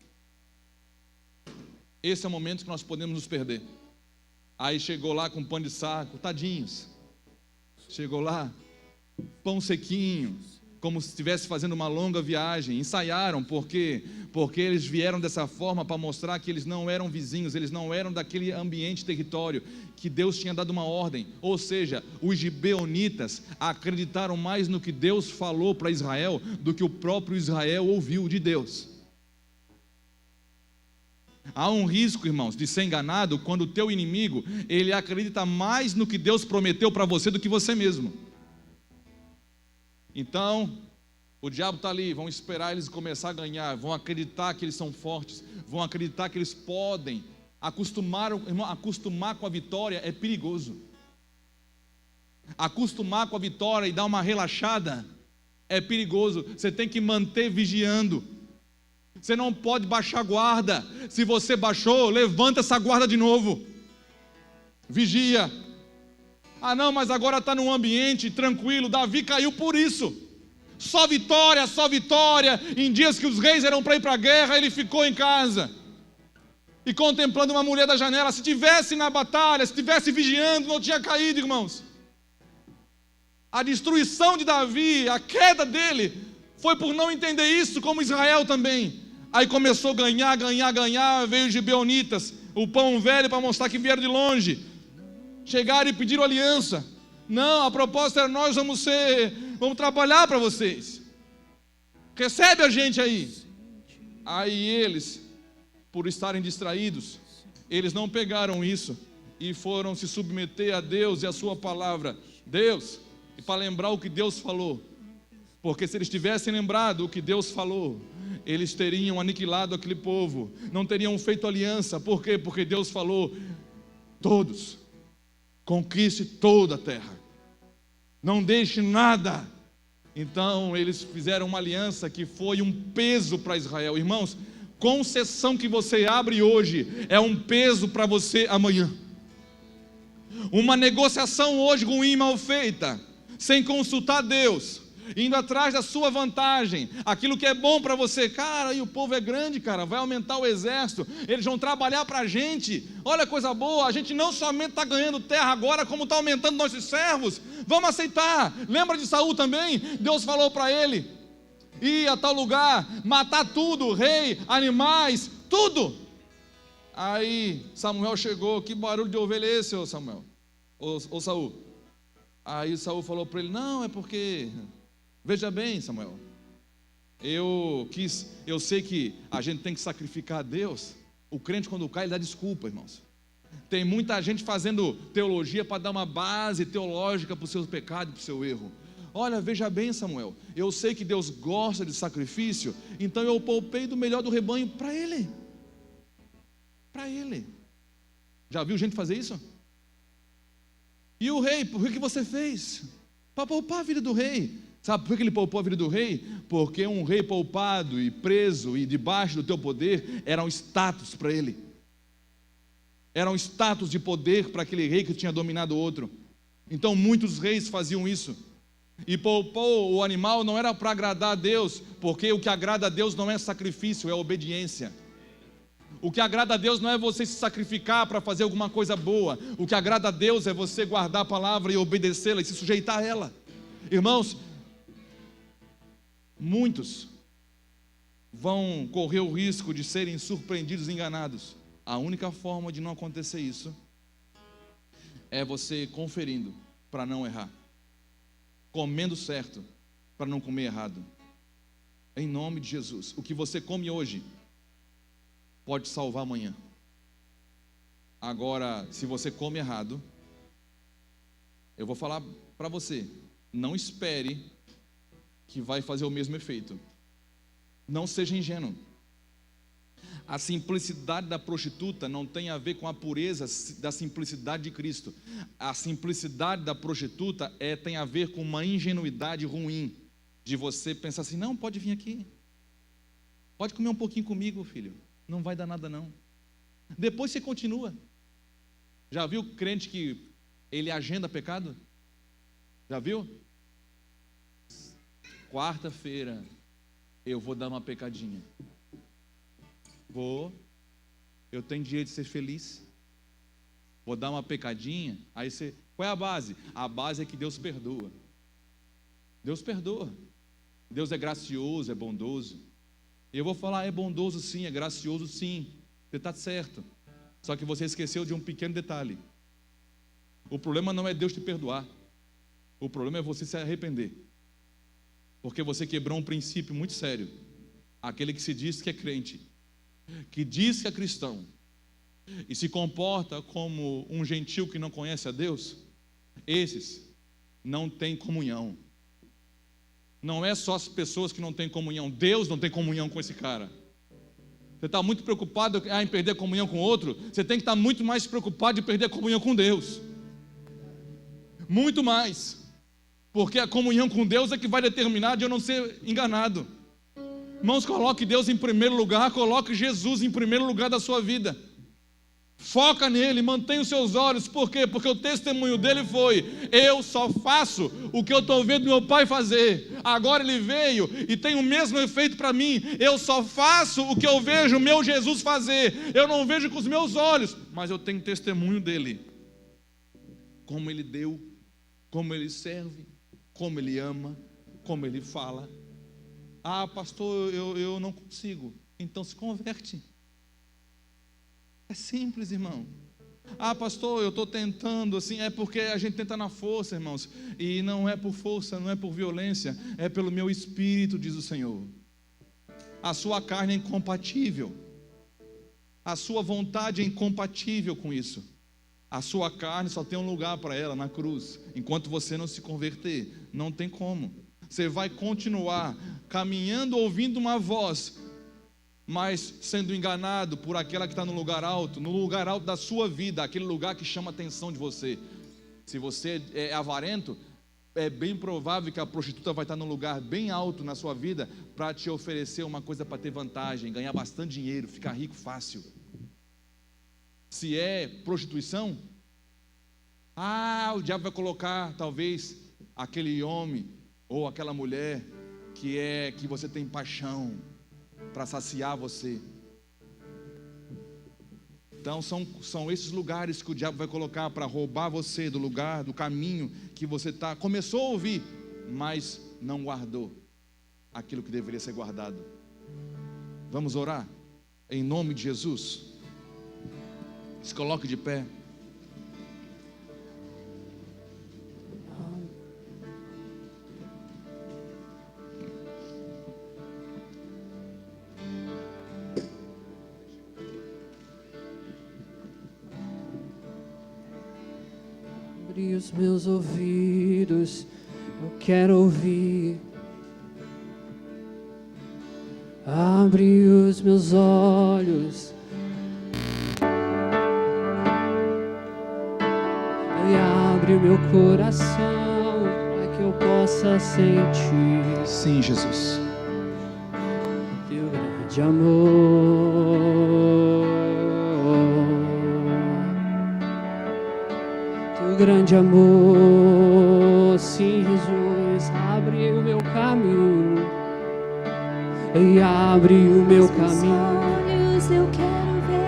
esse é o momento que nós podemos nos perder. Aí chegou lá com pano de saco, tadinhos. Chegou lá, pão sequinho, como se estivesse fazendo uma longa viagem. Ensaiaram, porque eles vieram dessa forma para mostrar que eles não eram vizinhos, eles não eram daquele ambiente, território, que Deus tinha dado uma ordem. Ou seja, os gibeonitas acreditaram mais no que Deus falou para Israel do que o próprio Israel ouviu de Deus. Há um risco, irmãos, de ser enganado quando o teu inimigo, ele acredita mais no que Deus prometeu para você do que você mesmo. Então, o diabo está ali, vão esperar eles começar a ganhar, vão acreditar que eles são fortes, vão acreditar que eles podem. Acostumar com a vitória é perigoso. Acostumar com a vitória e dar uma relaxada é perigoso. Você tem que manter vigiando. Você não pode baixar a guarda. Se você baixou, levanta essa guarda de novo. Vigia. Ah não, mas agora está num ambiente tranquilo. Davi caiu por isso. Só vitória, só vitória. Em dias que os reis eram para ir para a guerra, ele ficou em casa e contemplando uma mulher da janela. Se tivesse na batalha, se tivesse vigiando, não tinha caído, irmãos. A destruição de Davi, a queda dele, foi por não entender isso, como Israel também. Aí começou a ganhar, veio os gibeonitas, o pão velho, para mostrar que vieram de longe. Chegaram e pediram aliança. Não, a proposta era: nós vamos trabalhar para vocês. Recebe a gente aí. Aí eles, por estarem distraídos, eles não pegaram isso e foram se submeter a Deus e a sua palavra. Deus, e para lembrar o que Deus falou. Porque se eles tivessem lembrado o que Deus falou, eles teriam aniquilado aquele povo, não teriam feito aliança. Por quê? Porque Deus falou: todos, conquiste toda a terra, não deixe nada. Então eles fizeram uma aliança que foi um peso para Israel. Irmãos, concessão que você abre hoje é um peso para você amanhã. Uma negociação hoje ruim, mal feita, sem consultar Deus, indo atrás da sua vantagem, aquilo que é bom para você. Cara, e o povo é grande, cara, vai aumentar o exército, eles vão trabalhar para a gente. Olha coisa boa, a gente não somente está ganhando terra agora, como está aumentando nossos servos. Vamos aceitar. Lembra de Saul também? Deus falou para ele ir a tal lugar, matar tudo, rei, animais, tudo. Aí Samuel chegou: que barulho de ovelha é esse, ô Samuel? Ô Saul? Aí Saul falou para ele: não, é porque... Veja bem, Samuel, eu sei que a gente tem que sacrificar a Deus. O crente, quando cai, ele dá desculpa, irmãos. Tem muita gente fazendo teologia para dar uma base teológica para os seus pecados, para o seu erro. Olha, veja bem, Samuel, eu sei que Deus gosta de sacrifício, então eu poupei do melhor do rebanho para Ele. Para Ele. Já viu gente fazer isso? E o rei, por que você fez? Para poupar a vida do rei. Sabe por que ele poupou a vida do rei? Porque um rei poupado e preso e debaixo do teu poder era um status para ele. Era um status de poder para aquele rei que tinha dominado o outro. Então muitos reis faziam isso. E poupou o animal não era para agradar a Deus, porque o que agrada a Deus não é sacrifício, é obediência. O que agrada a Deus não é você se sacrificar para fazer alguma coisa boa. O que agrada a Deus é você guardar a palavra e obedecê-la e se sujeitar a ela. Irmãos, muitos vão correr o risco de serem surpreendidos e enganados. A única forma de não acontecer isso é você conferindo para não errar, comendo certo para não comer errado. Em nome de Jesus, o que você come hoje pode salvar amanhã. Agora, se você come errado, eu vou falar para você, não espere que vai fazer o mesmo efeito. Não seja ingênuo. A simplicidade da prostituta não tem a ver com a pureza da simplicidade de Cristo. A simplicidade da prostituta tem a ver com uma ingenuidade ruim, de você pensar assim, não, pode vir aqui, pode comer um pouquinho comigo, filho, não vai dar nada não. Depois você continua. Já viu crente que ele agenda pecado? Já viu? Quarta-feira eu vou dar uma pecadinha. Eu tenho direito de ser feliz. Vou dar uma pecadinha. Aí você, qual é a base? A base é que Deus perdoa. Deus perdoa. Deus é gracioso, é bondoso. E eu vou falar, é bondoso sim, é gracioso sim. Você está certo. Só que você esqueceu de um pequeno detalhe. O problema não é Deus te perdoar. O problema é você se arrepender. Porque você quebrou um princípio muito sério. Aquele que se diz que é crente, que diz que é cristão, e se comporta como um gentil que não conhece a Deus, esses não têm comunhão. Não é só as pessoas que não têm comunhão, Deus não tem comunhão com esse cara. Você está muito preocupado em perder a comunhão com outro, você tem que estar muito mais preocupado em perder a comunhão com Deus. Muito mais. Porque a comunhão com Deus é que vai determinar de eu não ser enganado. Irmãos, coloque Deus em primeiro lugar, coloque Jesus em primeiro lugar da sua vida. Foca nele, mantenha os seus olhos. Por quê? Porque o testemunho dele foi: eu só faço o que eu estou vendo meu pai fazer. Agora ele veio e tem o mesmo efeito para mim. Eu só faço o que eu vejo o meu Jesus fazer. Eu não vejo com os meus olhos, mas eu tenho testemunho dele. Como ele deu, como ele serve, como ele ama, como ele fala. Ah, pastor, eu não consigo. Então se converte. É simples, irmão. Ah, pastor, eu estou tentando assim. É porque a gente tenta na força, irmãos. E não é por força, não é por violência. É pelo meu espírito, diz o Senhor. A sua carne é incompatível. A sua vontade é incompatível com isso. A sua carne só tem um lugar para ela, na cruz. Enquanto você não se converter, não tem como. Você vai continuar caminhando, ouvindo uma voz, mas sendo enganado por aquela que está no lugar alto da sua vida, aquele lugar que chama a atenção de você. Se você é avarento, é bem provável que a prostituta vai estar num lugar bem alto na sua vida para te oferecer uma coisa para ter vantagem, ganhar bastante dinheiro, ficar rico fácil. Se é prostituição, o diabo vai colocar talvez aquele homem ou aquela mulher que você tem paixão para saciar você. Então são esses lugares que o diabo vai colocar para roubar você do lugar, do caminho que você começou a ouvir, mas não guardou aquilo que deveria ser guardado. Vamos orar? Em nome de Jesus. Se coloque de pé. Abre os meus ouvidos, eu quero ouvir. Abre os meus olhos e abre o meu coração para que eu possa sentir. Sim, Jesus. Teu grande amor, teu grande amor. Sim, Jesus, abre o meu caminho e abre o meu caminho. Olhos eu quero ver.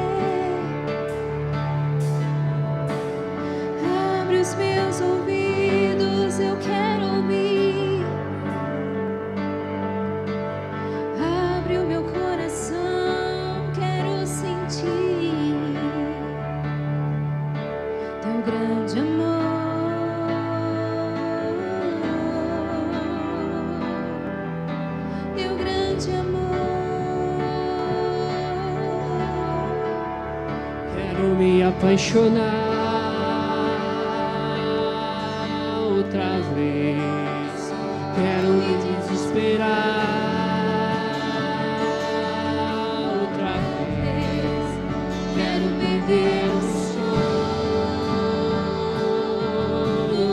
apaixonar outra vez. Quero me desesperar outra vez. Quero perder o sono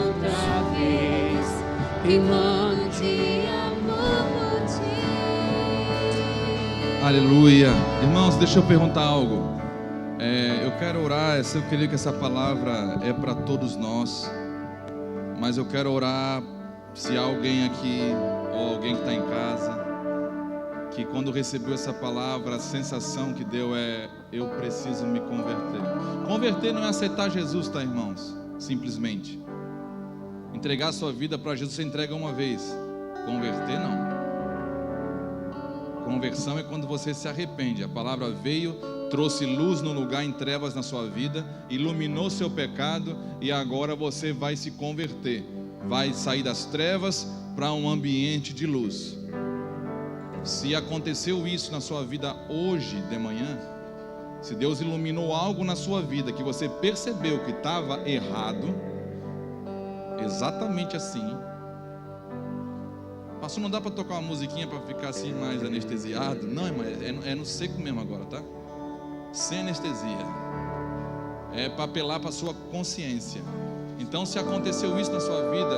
outra vez. Queimando de amor por ti. Aleluia. Irmãos, deixa eu perguntar algo. Eu quero orar, eu queria que essa palavra é para todos nós, mas eu quero orar se há alguém aqui, ou alguém que está em casa, que quando recebeu essa palavra, a sensação que deu é: eu preciso me converter. Converter não é aceitar Jesus, tá, irmãos? Simplesmente entregar a sua vida para Jesus, você entrega uma vez. Converter não. Conversão é quando você se arrepende. A palavra veio, trouxe luz no lugar em trevas na sua vida, iluminou seu pecado, e agora você vai se converter, vai sair das trevas para um ambiente de luz. Se aconteceu isso na sua vida hoje de manhã, se Deus iluminou algo na sua vida que você percebeu que estava errado, exatamente assim. Pastor, não dá para tocar uma musiquinha para ficar assim mais anestesiado? Não, irmão, é no seco mesmo agora, tá? Sem anestesia. É para apelar para a sua consciência. Então, se aconteceu isso na sua vida,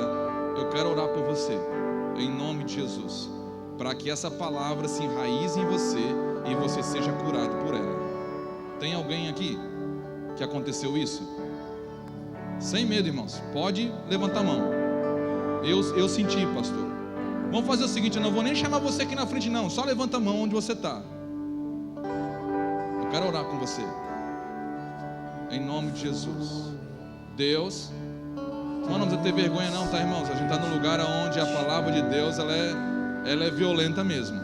eu quero orar por você, em nome de Jesus, para que essa palavra se enraize em você e você seja curado por ela. Tem alguém aqui que aconteceu isso? Sem medo, irmãos, pode levantar a mão. Eu senti, pastor. Vamos fazer o seguinte, eu não vou nem chamar você aqui na frente não, só levanta a mão onde você está. Eu quero orar com você, em nome de Jesus. Deus, não precisa ter vergonha não, tá, irmãos? A gente está num lugar onde a palavra de Deus ela é violenta mesmo.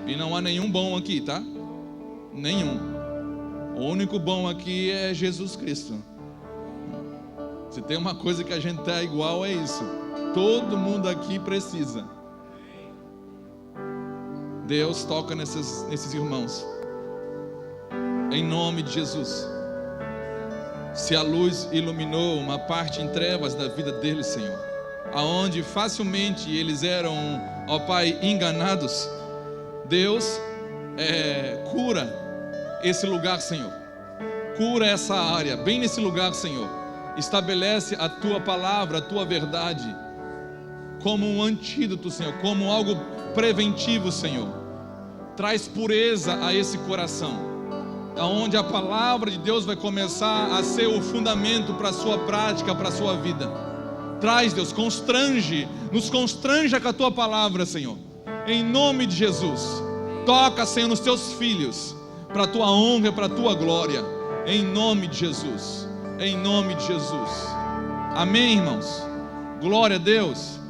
E não há nenhum bom aqui, tá? Nenhum. O único bom aqui é Jesus Cristo. Se tem uma coisa que a gente tá igual, é isso. Todo mundo aqui precisa. Deus toca nesses irmãos, em nome de Jesus. Se a luz iluminou uma parte em trevas da vida deles, Senhor, aonde facilmente eles eram, ó Pai, enganados, Deus cura esse lugar, Senhor. Cura essa área, bem nesse lugar, Senhor. Estabelece a Tua palavra, a Tua verdade, como um antídoto, Senhor, como algo preventivo, Senhor. Traz pureza a esse coração, aonde a palavra de Deus vai começar a ser o fundamento para a sua prática, para a sua vida. Traz, Deus, nos constranja com a Tua palavra, Senhor, em nome de Jesus. Toca, Senhor, nos Teus filhos, para a Tua honra e para a Tua glória, em nome de Jesus, em nome de Jesus. Amém, irmãos? Glória a Deus.